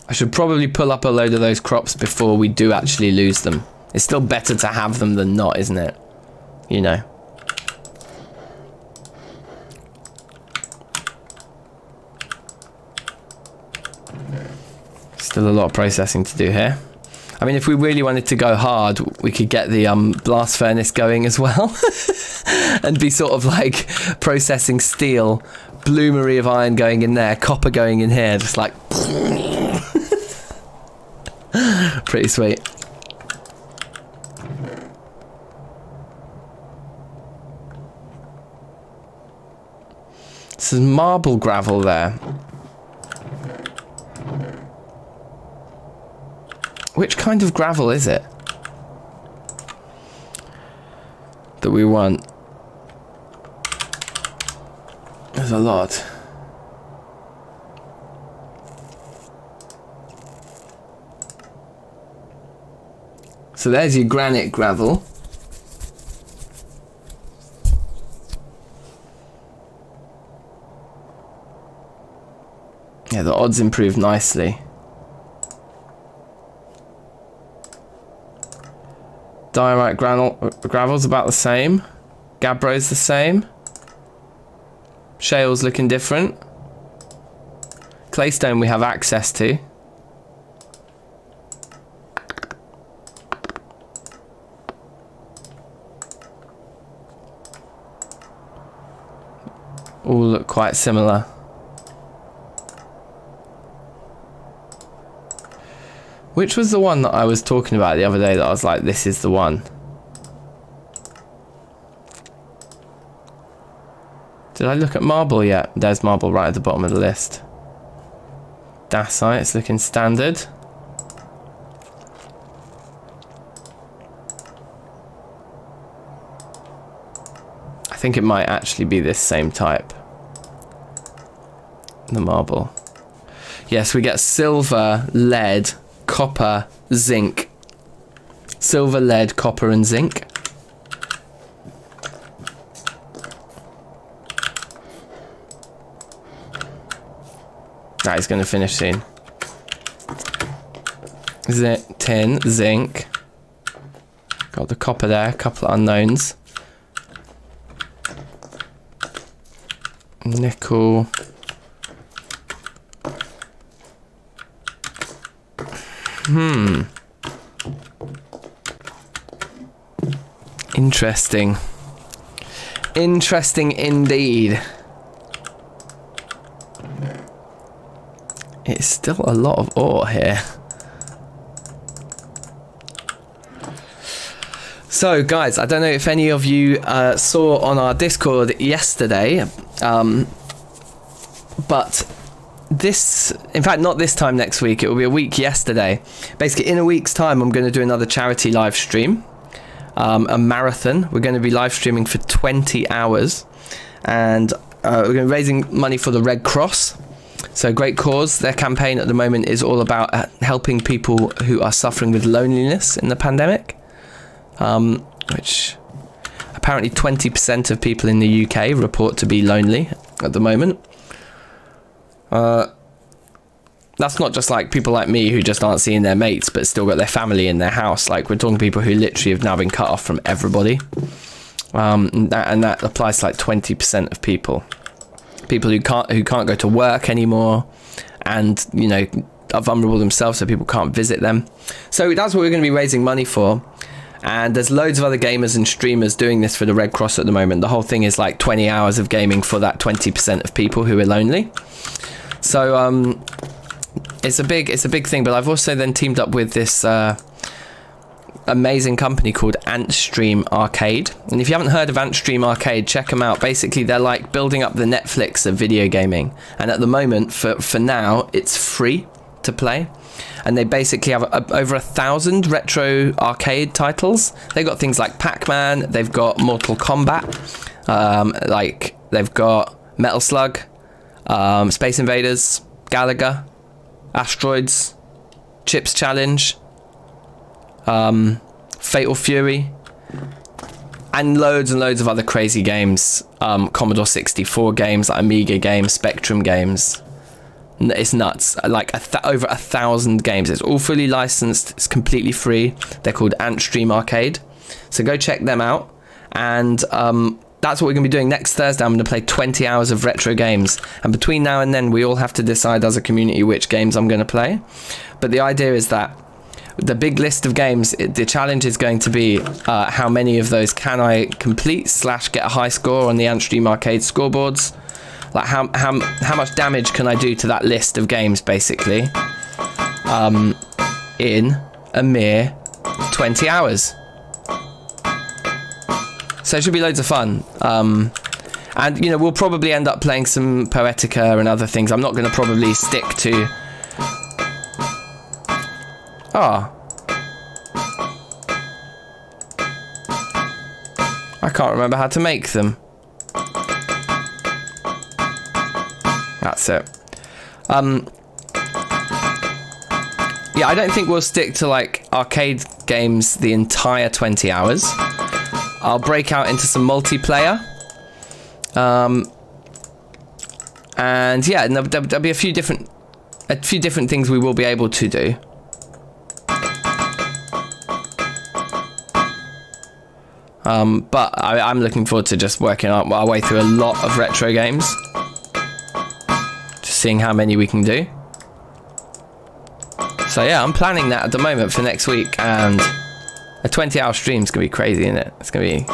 I should probably pull up a load of those crops before we do actually lose them. It's still better to have them than not, isn't it? You know. Still a lot of processing to do here. I mean, if we really wanted to go hard, we could get the blast furnace going as well. And be sort of like processing steel, bloomery of iron going in there, copper going in here, just like... Pretty sweet. This is marble gravel there. Which kind of gravel is it that we want? There's a lot. So there's your granite gravel. Yeah, the odds improved nicely. Diorite gravel's about the same. Gabbro's the same. Shale's looking different. Claystone we have access to. All look quite similar. Which was the one that I was talking about the other day that I was like, this is the one? Did I look at marble yet? There's marble right at the bottom of the list. Dacite, it's looking standard. I think it might actually be this same type. The marble. Yes, we get silver, lead, copper, zinc. Silver, lead, copper and zinc. That is going to finish soon. Tin, zinc. Got the copper there, a couple of unknowns. Nickel. Interesting. Interesting indeed. It's still a lot of ore here. So guys, I don't know if any of you saw on our Discord yesterday, but this, in fact not this time next week, it will be a week yesterday. Basically in a week's time I'm going to do another charity live stream, a marathon. We're going to be live streaming for 20 hours and we're going to be raising money for the Red Cross. So great cause. Their campaign at the moment is all about helping people who are suffering with loneliness in the pandemic, which apparently 20% of people in the UK report to be lonely at the moment. That's not just like people like me who just aren't seeing their mates but still got their family in their house. Like we're talking people who literally have now been cut off from everybody, and that applies to like 20% of people. People who can't go to work anymore, and you know are vulnerable themselves, so people can't visit them. So that's what we're going to be raising money for. And there's loads of other gamers and streamers doing this for the Red Cross at the moment. The whole thing is like 20 hours of gaming for that 20% of people who are lonely. So it's a big thing. But I've also then teamed up with this amazing company called Antstream Arcade, and if you haven't heard of Antstream Arcade, check them out. Basically they're like building up the Netflix of video gaming, and at the moment for now it's free to play, and they basically have over 1,000 retro arcade titles. They've got things like Pac-Man, they've got Mortal Kombat, like they've got Metal Slug, Space Invaders, Galaga, Asteroids, Chips Challenge, Fatal Fury, and loads of other crazy games. Commodore 64 games, Amiga games, Spectrum games. It's nuts. Like over 1,000 games. It's all fully licensed. It's completely free. They're called Antstream Arcade. So go check them out. And that's what we're going to be doing next Thursday. I'm going to play 20 hours of retro games. And between now and then, we all have to decide as a community which games I'm going to play. But the idea is that the big list of games, the challenge is going to be how many of those can I complete / get a high score on the Antstream Arcade scoreboards. Like how much damage can I do to that list of games, basically, in a mere 20 hours. So it should be loads of fun. And, you know, we'll probably end up playing some Poetica and other things. I'm not going to probably stick to... I can't remember how to make them. That's it. Yeah, I don't think we'll stick to like arcade games the entire 20 hours. I'll break out into some multiplayer. And yeah, there'll be a few different things we will be able to do. But I'm looking forward to just working our way through a lot of retro games. Just seeing how many we can do. So yeah, I'm planning that at the moment for next week, and a 20-hour stream's gonna be crazy, isn't it? It's gonna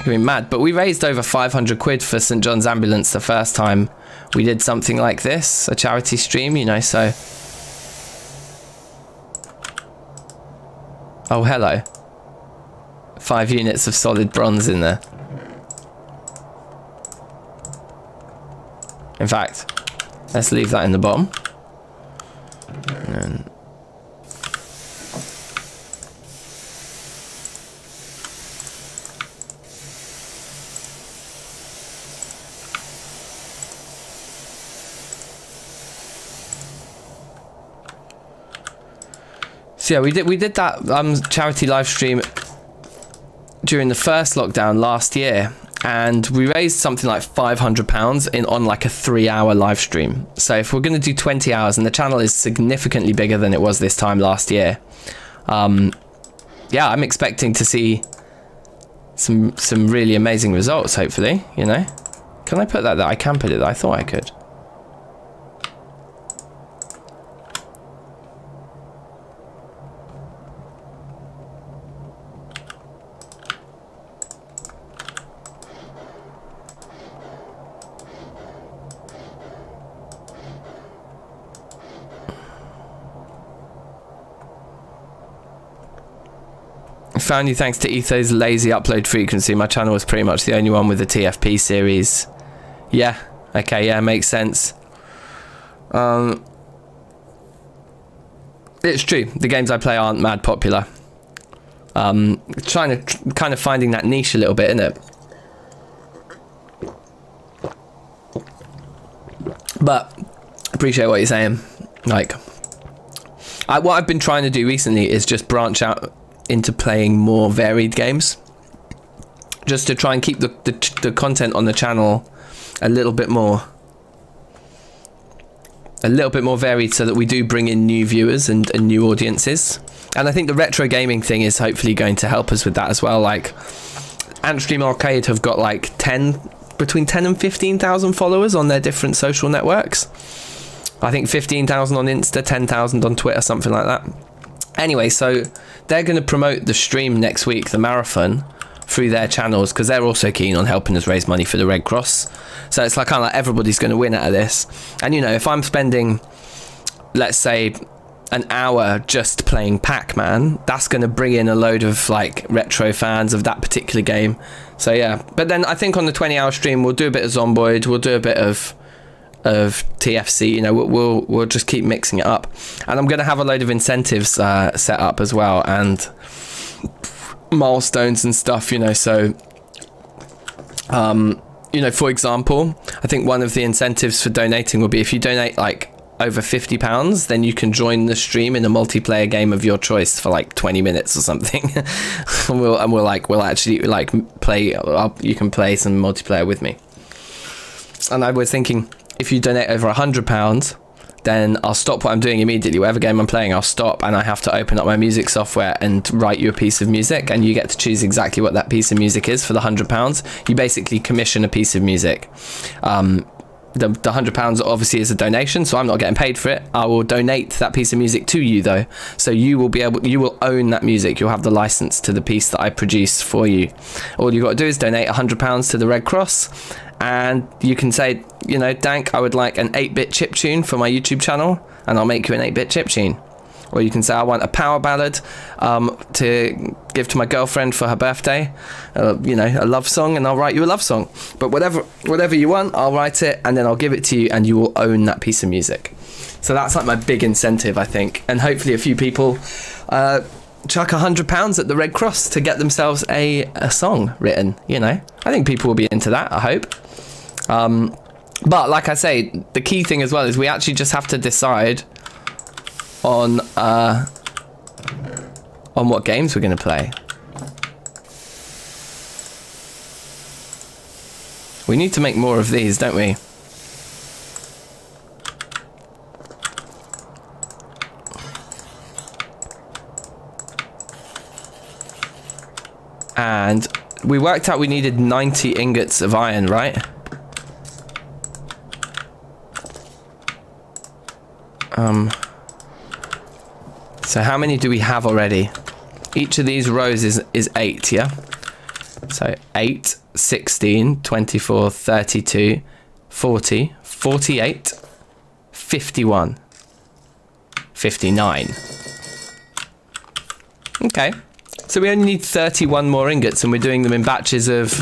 be mad. But we raised over 500 quid for St John's Ambulance the first time we did something like this, a charity stream, you know, so. Oh, hello. 5 units of solid bronze in there. In fact, let's leave that in the bottom. And so yeah, we did that charity live stream during the first lockdown last year, and we raised something like £500 on like a 3-hour live stream. So if we're going to do 20 hours, and the channel is significantly bigger than it was this time last year, yeah, I'm expecting to see some really amazing results, hopefully, you know. Can I put that there? I can put it there. I thought I could. Found you thanks to Etho's lazy upload frequency. My channel was pretty much the only one with the TFP series. Yeah, okay, yeah, makes sense. It's true, the games I play aren't mad popular. Trying to kind of finding that niche a little bit, isn't it? But appreciate what you're saying. Like, what I've been trying to do recently is just branch out into playing more varied games, just to try and keep the content on the channel a little bit more varied, so that we do bring in new viewers and new audiences. And I think the retro gaming thing is hopefully going to help us with that as well. Like, Antstream Arcade have got like between 10 and 15,000 followers on their different social networks. I think 15,000 on Insta, 10,000 on Twitter, something like that. Anyway, so they're going to promote the stream next week, the marathon, through their channels, because they're also keen on helping us raise money for the Red Cross. So it's like kind of like everybody's going to win out of this. And, you know, if I'm spending, let's say, an hour just playing Pac-Man, that's going to bring in a load of like retro fans of that particular game. So yeah, but then I think on the 20-hour stream we'll do a bit of Zomboid, we'll do a bit of TFC, you know, we'll just keep mixing it up. And I'm going to have a load of incentives set up as well, and milestones and stuff, you know. So you know, for example, I think one of the incentives for donating will be if you donate like over £50, then you can join the stream in a multiplayer game of your choice for like 20 minutes or something. and we'll actually like play, you can play some multiplayer with me. And I was thinking, if you donate over £100, then I'll stop what I'm doing immediately. Whatever game I'm playing, I'll stop, and I have to open up my music software and write you a piece of music, and you get to choose exactly what that piece of music is for the £100. You basically commission a piece of music. The £100 obviously is a donation, so I'm not getting paid for it. I will donate that piece of music to you though, so you will own that music. You'll have the license to the piece that I produce for you. All you got to do is donate £100 to the Red Cross, and you can say, you know, Dank, I would like an 8-bit chiptune for my YouTube channel, and I'll make you an 8-bit chiptune. Or you can say, I want a power ballad to give to my girlfriend for her birthday, you know, a love song, and I'll write you a love song. But whatever you want, I'll write it, and then I'll give it to you, and you will own that piece of music. So that's like my big incentive, I think. And hopefully a few people chuck £100 at the Red Cross to get themselves a song written, you know. I think people will be into that, I hope. But like I say, the key thing as well is we actually just have to decide on what games we're going to play. We need to make more of these, don't we? And we worked out we needed 90 ingots of iron, right? So how many do we have already? Each of these rows is 8, yeah? So 8, 16, 24, 32, 40, 48, 51, 59. Okay. So we only need 31 more ingots, and we're doing them in batches of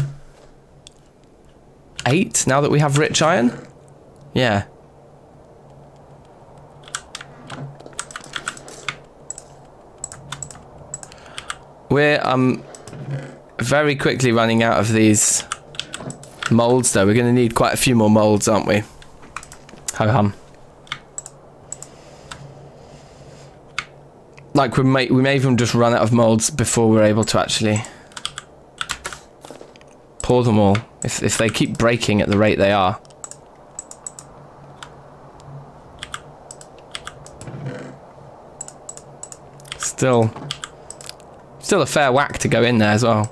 8 now that we have rich iron? Yeah. We're very quickly running out of these molds, though. We're going to need quite a few more molds, aren't we? Ho hum. Like we may even just run out of molds before we're able to actually pour them all. If they keep breaking at the rate they are. Still a fair whack to go in there as well.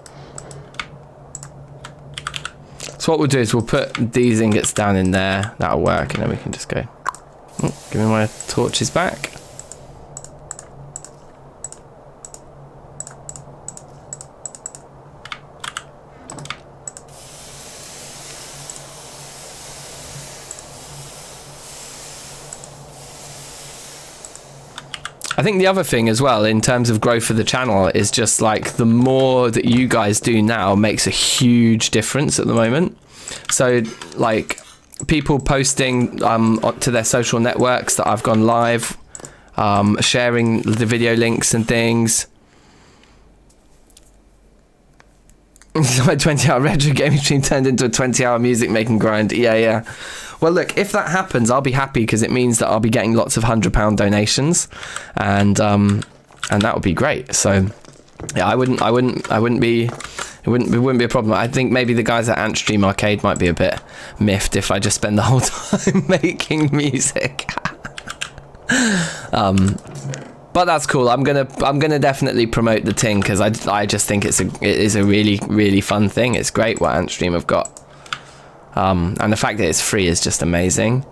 So what we'll do is we'll put these ingots down in there. That'll work, and then we can just go. Oh, give me my torches back. I think the other thing as well in terms of growth of the channel is just like the more that you guys do now makes a huge difference at the moment. So like people posting to their social networks that I've gone live, sharing the video links and things. My 20-hour retro gaming stream turned into a 20-hour music making grind. Yeah. Well, look, if that happens, I'll be happy because it means that I'll be getting lots of £100 donations, and that would be great. So, yeah, it wouldn't be a problem. I think maybe the guys at Antstream Arcade might be a bit miffed if I just spend the whole time making music. But that's cool. I'm gonna definitely promote the thing because I just think it is a really, really fun thing. It's great what Antstream have got. And the fact that it's free is just amazing.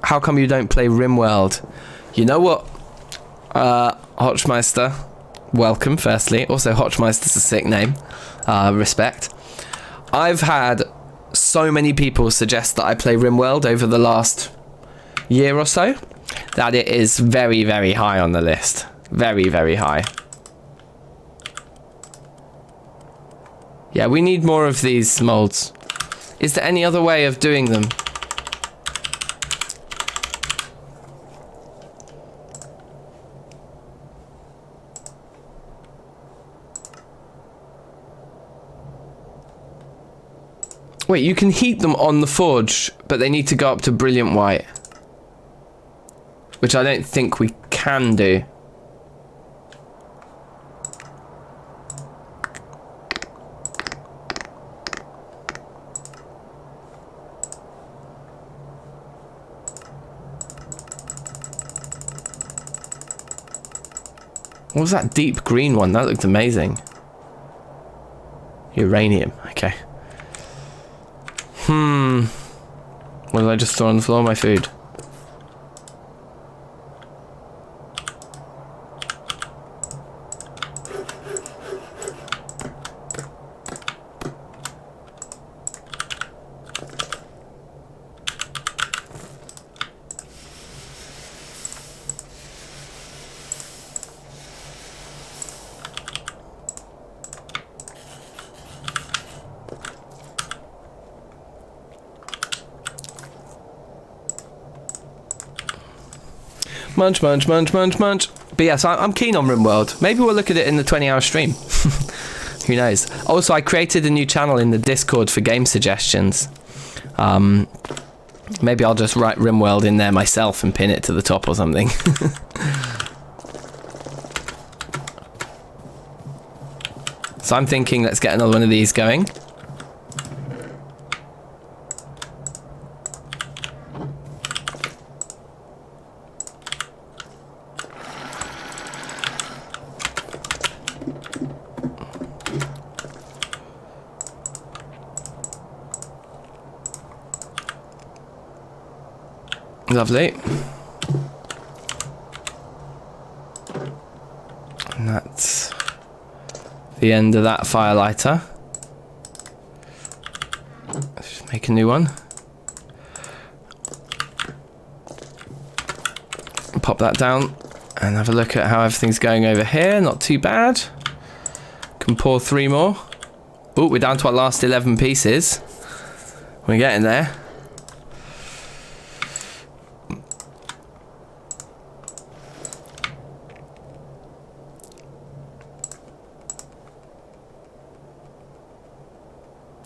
How come you don't play RimWorld? You know what? Hotchmeister, welcome, firstly. Also, Hotchmeister's a sick name. Respect. I've had so many people suggest that I play RimWorld over the last year or so that it is very, very high on the list. Very, very high. Yeah, we need more of these molds. Is there any other way of doing them? Wait, you can heat them on the forge, but they need to go up to brilliant white. Which I don't think we can do. What was that deep green one? That looked amazing. Uranium, okay. What did I just throw on the floor? My food. Munch, munch, munch, munch, munch. But yes, I'm keen on RimWorld. Maybe we'll look at it in the 20-hour stream. Who knows? Also, I created a new channel in the Discord for game suggestions. Maybe I'll just write RimWorld in there myself and pin it to the top or something. So I'm thinking let's get another one of these going. Lovely. And that's the end of that firelighter. Let's just make a new one. Pop that down and have a look at how everything's going over here. Not too bad. Can pour 3 more. Oh, we're down to our last 11 pieces. We're getting there.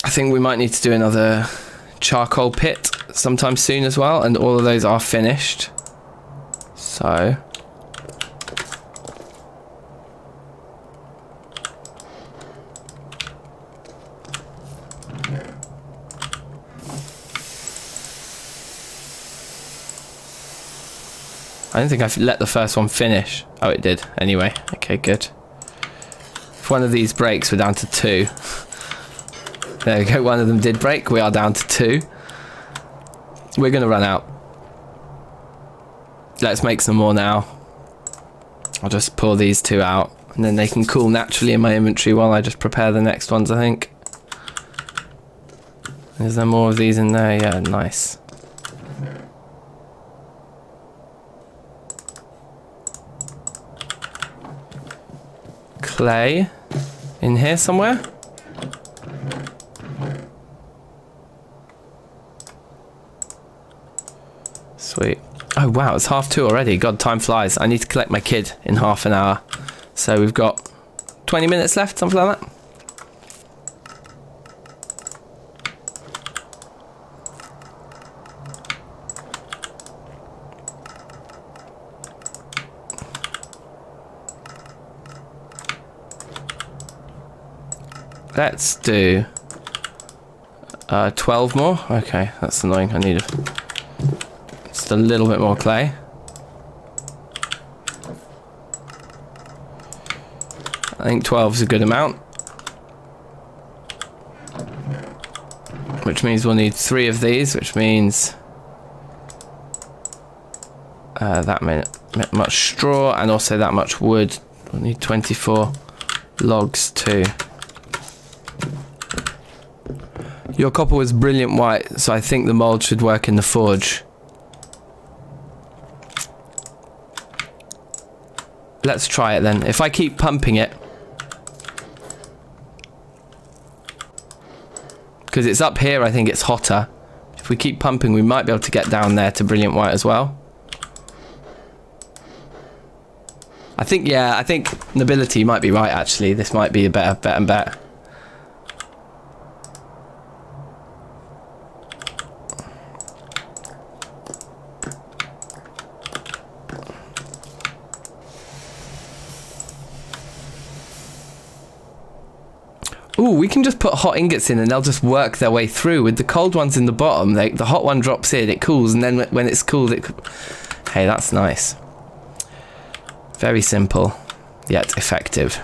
I think we might need to do another charcoal pit sometime soon as well, and all of those are finished. So I don't think I've let the first one finish. Oh, it did. Anyway, okay, good. If one of these breaks, we're down to 2. There we go, one of them did break. We are down to 2. We're going to run out. Let's make some more now. I'll just pour these 2 out, and then they can cool naturally in my inventory while I just prepare the next ones, I think. Is there more of these in there? Yeah, nice. Clay in here somewhere. Sweet. Oh wow, it's 2:30 already. God, time flies. I need to collect my kid in half an hour. So we've got 20 minutes left, something like that. Let's do 12 more. Okay, that's annoying. I need just a little bit more clay. I think 12 is a good amount. Which means we'll need 3 of these, which means that much straw and also that much wood. We'll need 24 logs too. Your copper was brilliant white, so I think the mold should work in the forge. Let's try it then. If I keep pumping it, because it's up here, I think it's hotter. If we keep pumping, we might be able to get down there to brilliant white as well. I think Nobility might be right actually. This might be a better bet. Ooh, we can just put hot ingots in and they'll just work their way through. With the cold ones in the bottom, the hot one drops in, it cools, and then when it's cooled, hey, that's nice. Very simple, yet effective.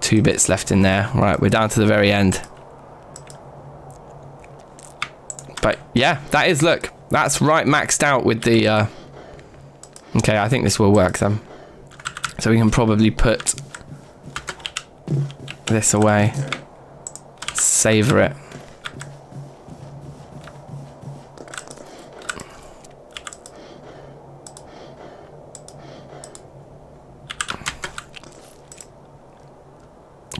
2 bits left in there. Right, we're down to the very end. But yeah, that is, look, that's right maxed out with the... Okay, I think this will work then. So we can probably put this away, savor it.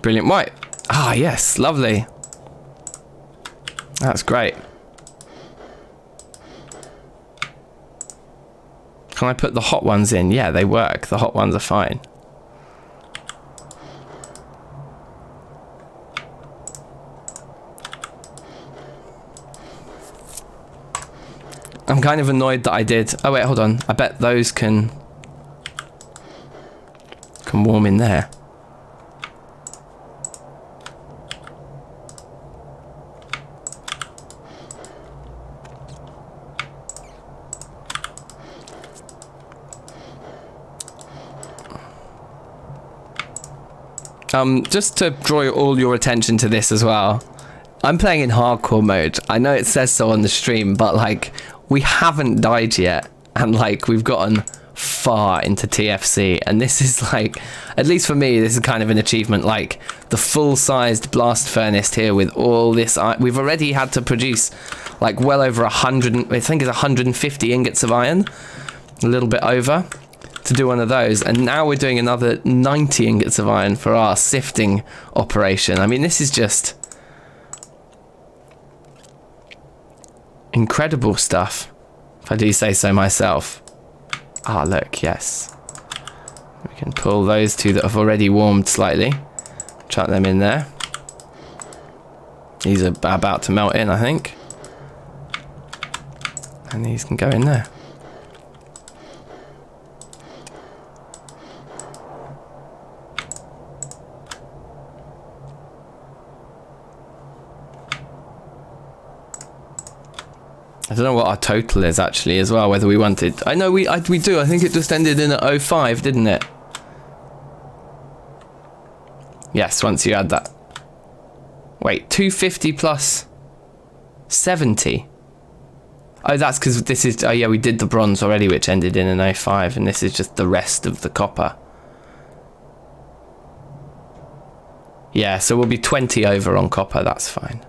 Brilliant white. Ah, yes, lovely. That's great. Can I put the hot ones in? Yeah, they work. The hot ones are fine. I'm kind of annoyed that I did... Oh wait, hold on. I bet those can warm in there. Just to draw all your attention to this as well. I'm playing in hardcore mode. I know it says so on the stream, but like we haven't died yet, and like we've gotten far into TFC, and this is like, at least for me, this is kind of an achievement. Like the full-sized blast furnace here with all this, we've already had to produce like well over 100, I think it's 150 ingots of iron, a little bit over, to do one of those, and now we're doing another 90 ingots of iron for our sifting operation. I mean, this is just incredible stuff, if I do say so myself. Ah, look, yes. We can pull those two that have already warmed slightly, chuck them in there. These are about to melt in, I think. And these can go in there. I don't know what our total is actually as well, whether we wanted... I know we do, I think it just ended in at 05, didn't it? Yes, once you add that. Wait, 250 plus 70? Oh, that's because this is... Oh yeah, we did the bronze already, which ended in an 05, and this is just the rest of the copper. Yeah, so we'll be 20 over on copper, that's fine.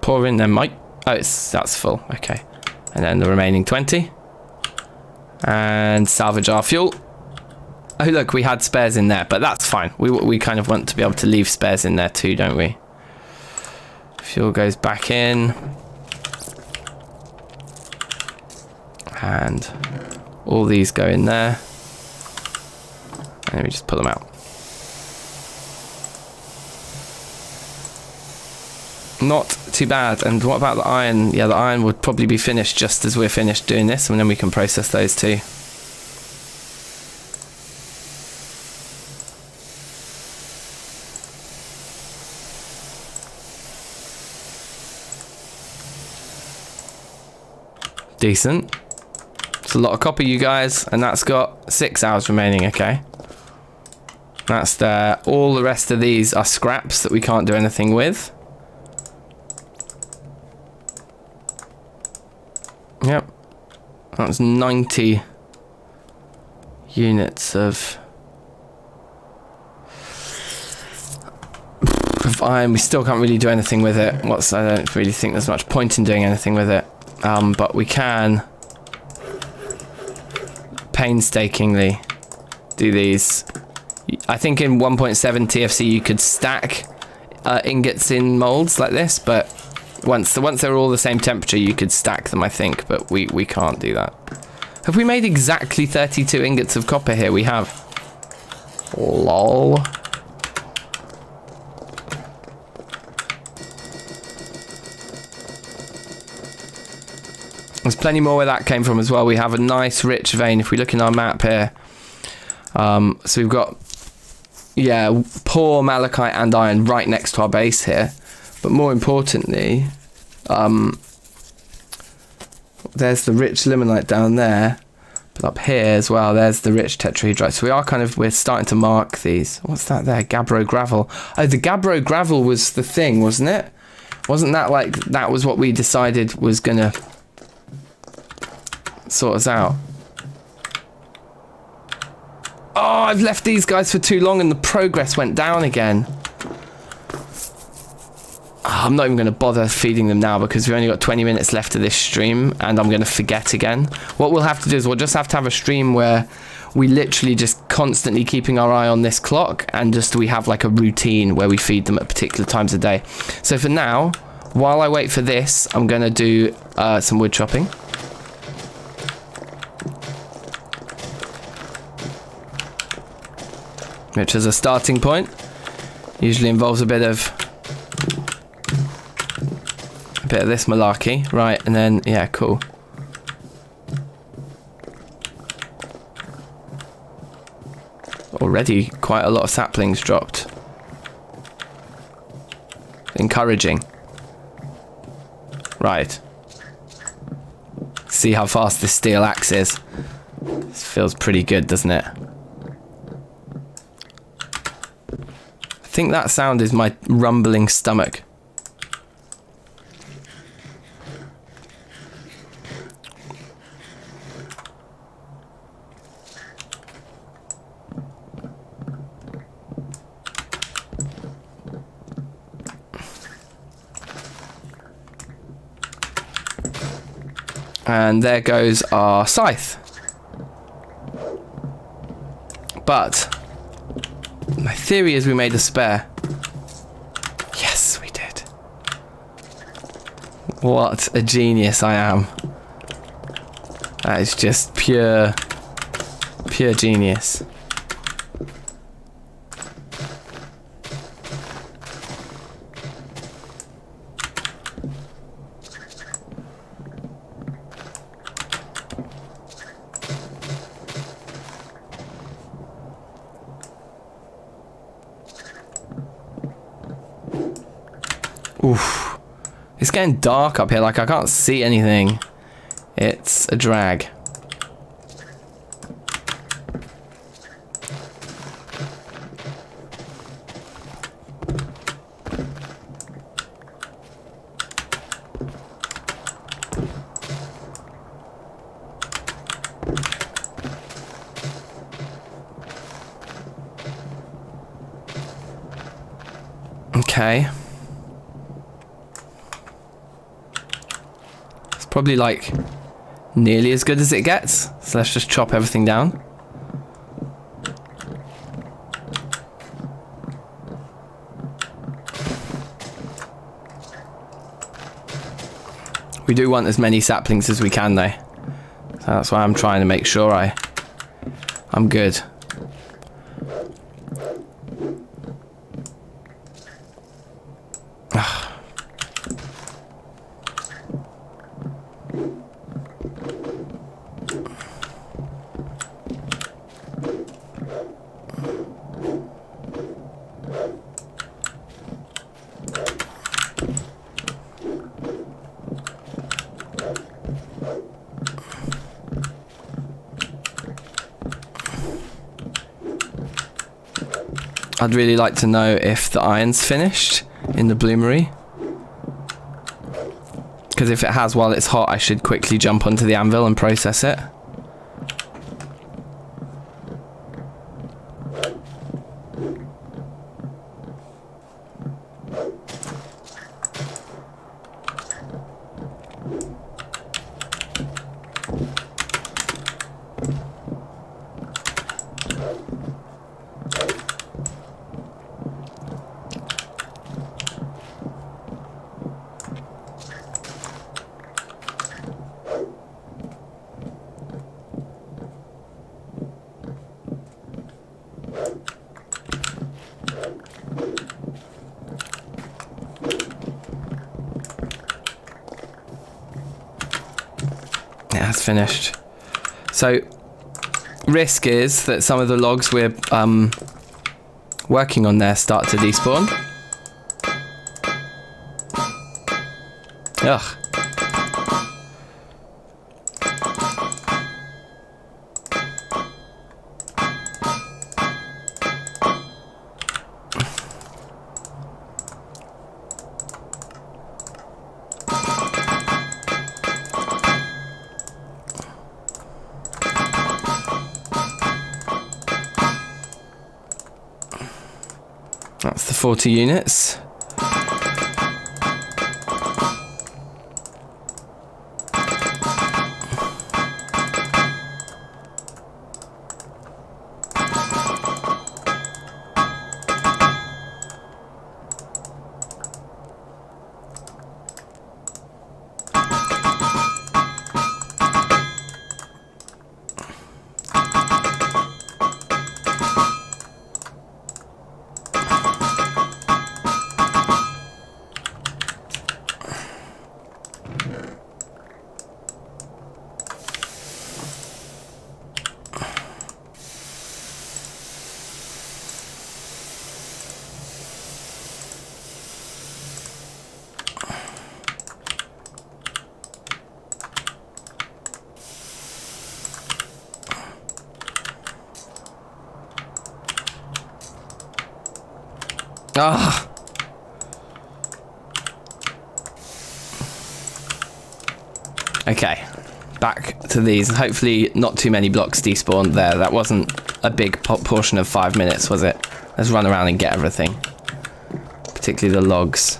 Pour in then, Mike. Oh, that's full. Okay. And then the remaining 20. And salvage our fuel. Oh, look, we had spares in there, but that's fine. We kind of want to be able to leave spares in there too, don't we? Fuel goes back in. And all these go in there. And then we just pull them out. Not too bad. And what about the iron? Yeah, the iron would probably be finished just as we're finished doing this, and then we can process those too. Decent. It's a lot of copper, you guys, and that's got 6 hours remaining. Okay, that's there. All the rest of these are scraps that we can't do anything with. Yep, that's 90 units of iron. We still can't really do anything with it. I don't really think there's much point in doing anything with it. But we can painstakingly do these. I think in 1.7 TFC you could stack ingots in molds like this, but once they're all the same temperature, you could stack them, I think, but we can't do that. Have we made exactly 32 ingots of copper here? We have. Lol. There's plenty more where that came from as well. We have a nice rich vein if we look in our map here. So we've got, yeah, poor malachite and iron right next to our base here. But more importantly, there's the rich limonite down there, but up here as well, there's the rich tetrahedrite. So we're starting to mark these. What's that there? Gabbro gravel. Oh, the Gabbro gravel was the thing, wasn't it? Wasn't that like, that was what we decided was gonna sort us out? Oh, I've left these guys for too long and the progress went down again. I'm not even going to bother feeding them now because we've only got 20 minutes left of this stream and I'm going to forget again. What we'll have to do is we'll just have to have a stream where we literally just constantly keeping our eye on this clock and just we have like a routine where we feed them at particular times of day. So for now, while I wait for this, I'm going to do some wood chopping. Which as a starting point usually involves a bit of this malarkey, right? And then yeah, cool. Already quite a lot of saplings dropped. encouraging. Right. See how fast this steel axe is. This feels pretty good, doesn't it? I think that sound is my rumbling stomach. And there goes our scythe. But my theory is we made a spare. Yes, we did. What a genius I am. That is just pure genius. Oof. It's getting dark up here, like I can't see anything. It's a drag. Okay. Probably like nearly as good as it gets. So let's just chop everything down. We do want as many saplings as we can though. So that's why I'm trying to make sure I'm good. I'd really like to know if the iron's finished in the bloomery. Because if it has while it's hot, I should quickly jump onto the anvil and process it. That's finished. So risk is that some of the logs we're working on there start to despawn. Ugh. That's the 40 units. Ah. Okay, back to these. Hopefully not too many blocks despawned there. That wasn't a big portion of 5 minutes, was it? Let's run around and get everything. Particularly the logs.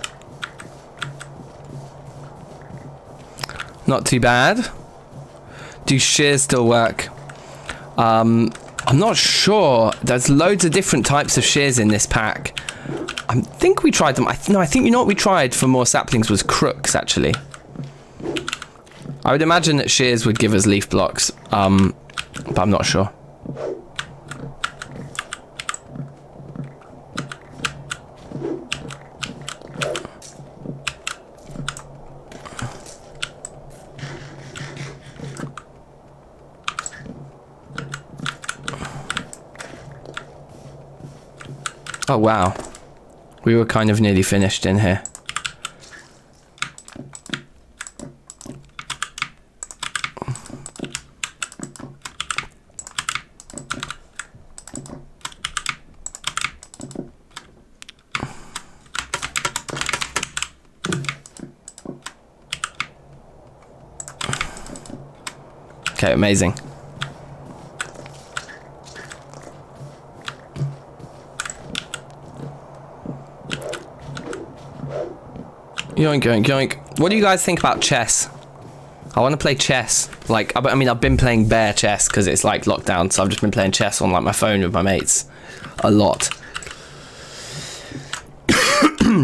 Not too bad. Do shears still work? I'm not sure. There's loads of different types of shears in this pack. I think we tried them. I think you know what we tried for more saplings was crooks, actually. I would imagine that shears would give us leaf blocks, but I'm not sure. Oh wow, we were kind of nearly finished in here. Okay, amazing. Yoink, yoink, yoink. What do you guys think about chess? I want to play chess. Like, I mean, I've been playing bear chess because it's like lockdown, so I've just been playing chess on like my phone with my mates a lot.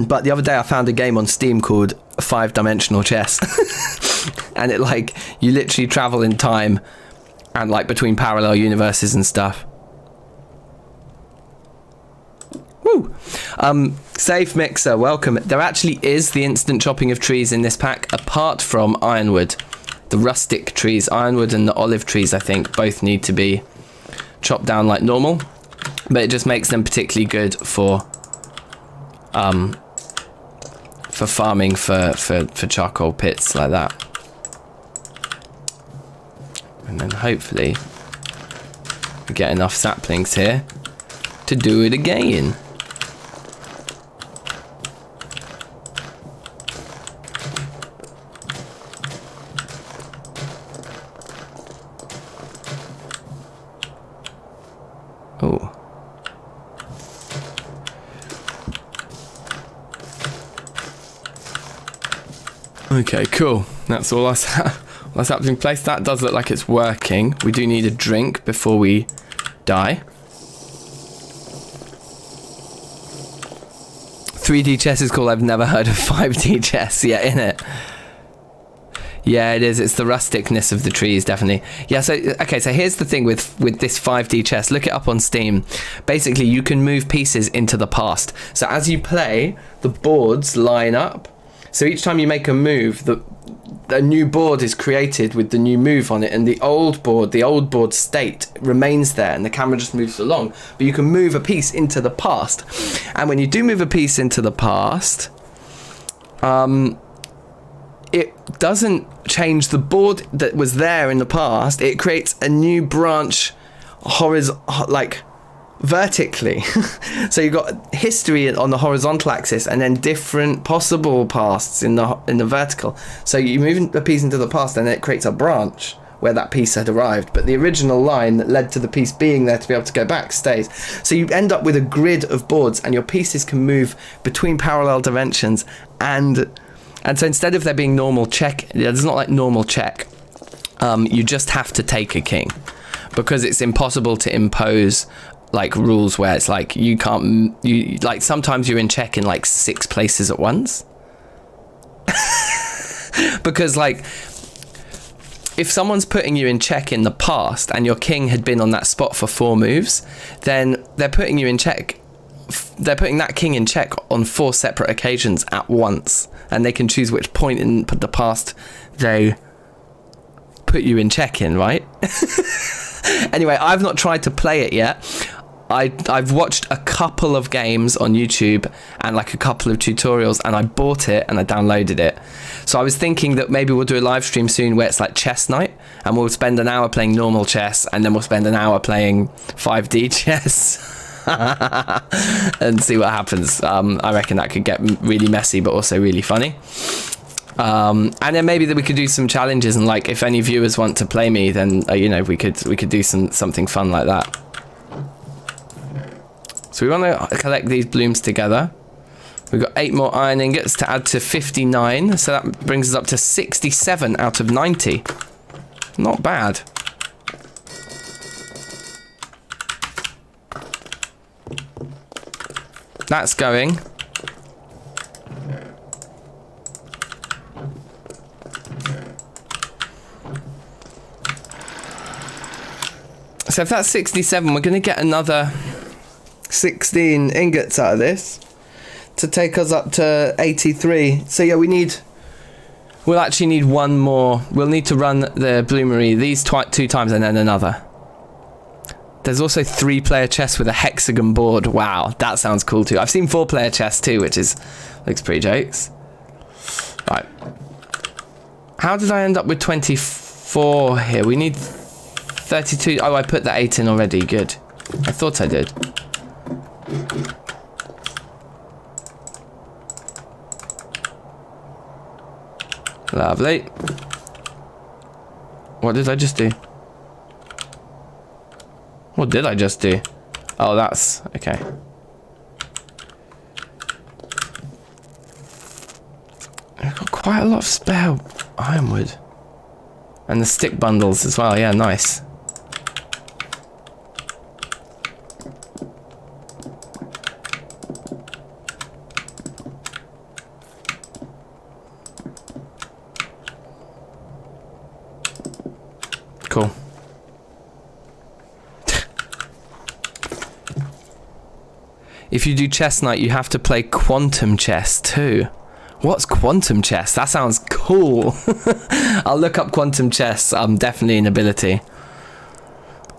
But the other day I found a game on Steam called 5-Dimensional Chess. And it like, you literally travel in time and like between parallel universes and stuff. Woo! Safe Mixer, welcome. There actually is the instant chopping of trees in this pack, apart from ironwood. The rustic trees, ironwood and the olive trees, I think, both need to be chopped down like normal. But it just makes them particularly good for farming for charcoal pits like that. And then hopefully we get enough saplings here to do it again. Oh. Okay, cool. That's all that's happening in place. That does look like it's working. We do need a drink before we die. 3D chess is cool. I've never heard of 5D chess. Yeah, innit? Yeah, it is. It's the rusticness of the trees, definitely. Yeah, so, okay, so here's the thing with this 5D chess. Look it up on Steam. Basically, you can move pieces into the past. So as you play, the boards line up. So each time you make a move, a new board is created with the new move on it, and the old board state remains there, and the camera just moves along. But you can move a piece into the past. And when you do move a piece into the past, it doesn't change the board that was there in the past. It creates a new branch vertically. So you've got history on the horizontal axis and then different possible pasts in the vertical. So you move a piece into the past and it creates a branch where that piece had arrived, but the original line that led to the piece being there to be able to go back stays. So you end up with a grid of boards, and your pieces can move between parallel dimensions, and so instead of there being normal check, it's not like normal check. You just have to take a king, because it's impossible to impose like rules where it's like you like sometimes you're in check in like 6 places at once. Because like if someone's putting you in check in the past and your king had been on that spot for 4 moves, then they're putting you in check. They're putting that king in check on 4 separate occasions at once, and they can choose which point in the past they put you in check in, right? Anyway, I've not tried to play it yet. I've watched a couple of games on YouTube and like a couple of tutorials, and I bought it and I downloaded it. So I was thinking that maybe we'll do a live stream soon where it's like chess night, and we'll spend an hour playing normal chess, and then we'll spend an hour playing 5D chess. and see what happens. I reckon that could get really messy, but also really funny. And then maybe that we could do some challenges, and like if any viewers want to play me, then you know, we could do something fun like that. So we want to collect these blooms together. We've got 8 more iron ingots to add to 59, so that brings us up to 67 out of 90. Not bad. That's going. So if that's 67, we're going to get another 16 ingots out of this to take us up to 83. So yeah, we'll actually need one more. We'll need to run the bloomery these 2 times and then another. There's also 3-player chess with a hexagon board. Wow, that sounds cool too. I've seen 4-player chess too, which looks pretty jokes. Right. How did I end up with 24 here? We need 32. Oh, I put the 8 in already. Good. I thought I did. Lovely. What did I just do? What did I just do? Oh, that's... okay. I've got quite a lot of spare ironwood. And the stick bundles as well. Yeah, nice. Cool. If you do chess night, you have to play quantum chess too. What's quantum chess? That sounds cool. I'll look up quantum chess. Definitely an ability.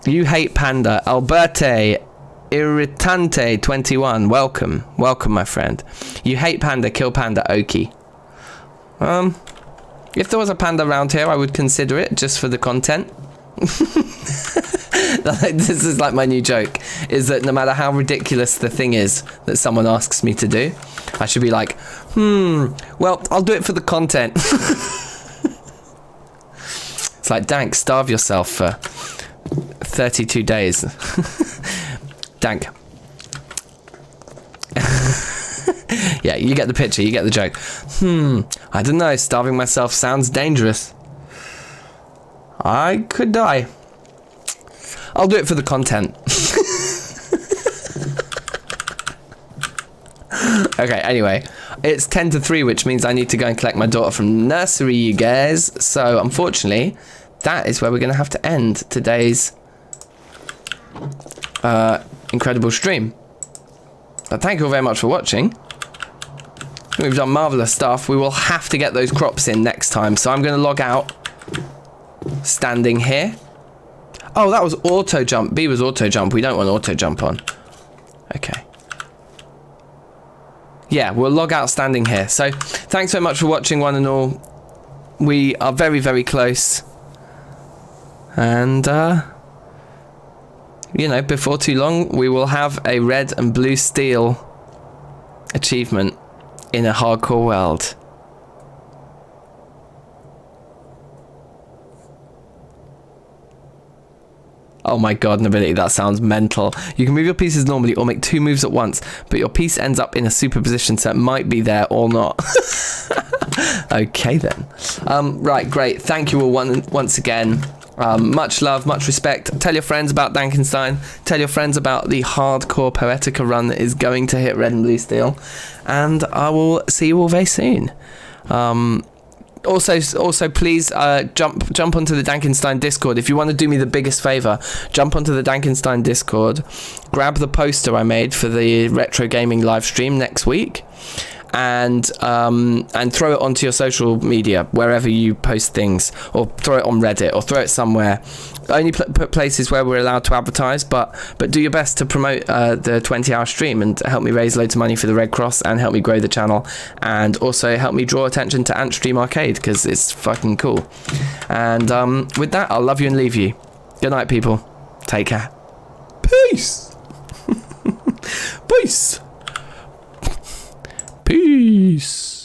You hate panda. Alberte Irritante 21. Welcome. Welcome, my friend. You hate panda. Kill panda. Okie. If there was a panda around here, I would consider it just for the content. This is like my new joke, is that no matter how ridiculous the thing is that someone asks me to do, I should be like, well, I'll do it for the content. It's like, Dank, starve yourself for 32 days. Dank. Yeah, you get the picture, you get the joke. I don't know, starving myself sounds dangerous. I could die. I'll do it for the content. Okay, anyway. It's 10 to 3, which means I need to go and collect my daughter from nursery, you guys. So, unfortunately, that is where we're going to have to end today's incredible stream. But thank you all very much for watching. We've done marvellous stuff. We will have to get those crops in next time. So I'm going to log out. Standing here. Oh, that was auto jump. B was auto jump. We don't want auto jump on. Okay. Yeah, we'll log out standing here. So thanks so much for watching, one and all. We are very, very close. And, you know, before too long, we will have a red and blue steel achievement in a hardcore world. Oh my god, nobility, that sounds mental. You can move your pieces normally or make 2 moves at once, but your piece ends up in a superposition, so it might be there or not. Okay then. Right, great. Thank you all once again. Much love, much respect. Tell your friends about DankNStein. Tell your friends about the hardcore Poetica run that is going to hit red and blue steel. And I will see you all very soon. Also, please jump onto the DankNStein Discord. If you want to do me the biggest favor, jump onto the DankNStein Discord, grab the poster I made for the retro gaming live stream next week, and throw it onto your social media wherever you post things, or throw it on Reddit, or throw it somewhere. Only put places where we're allowed to advertise, but do your best to promote the 20-hour stream and help me raise loads of money for the Red Cross and help me grow the channel, and also help me draw attention to Antstream Arcade because it's fucking cool. And with that, I'll love you and leave you. Good night, people. Take care. Peace. Peace. Peace.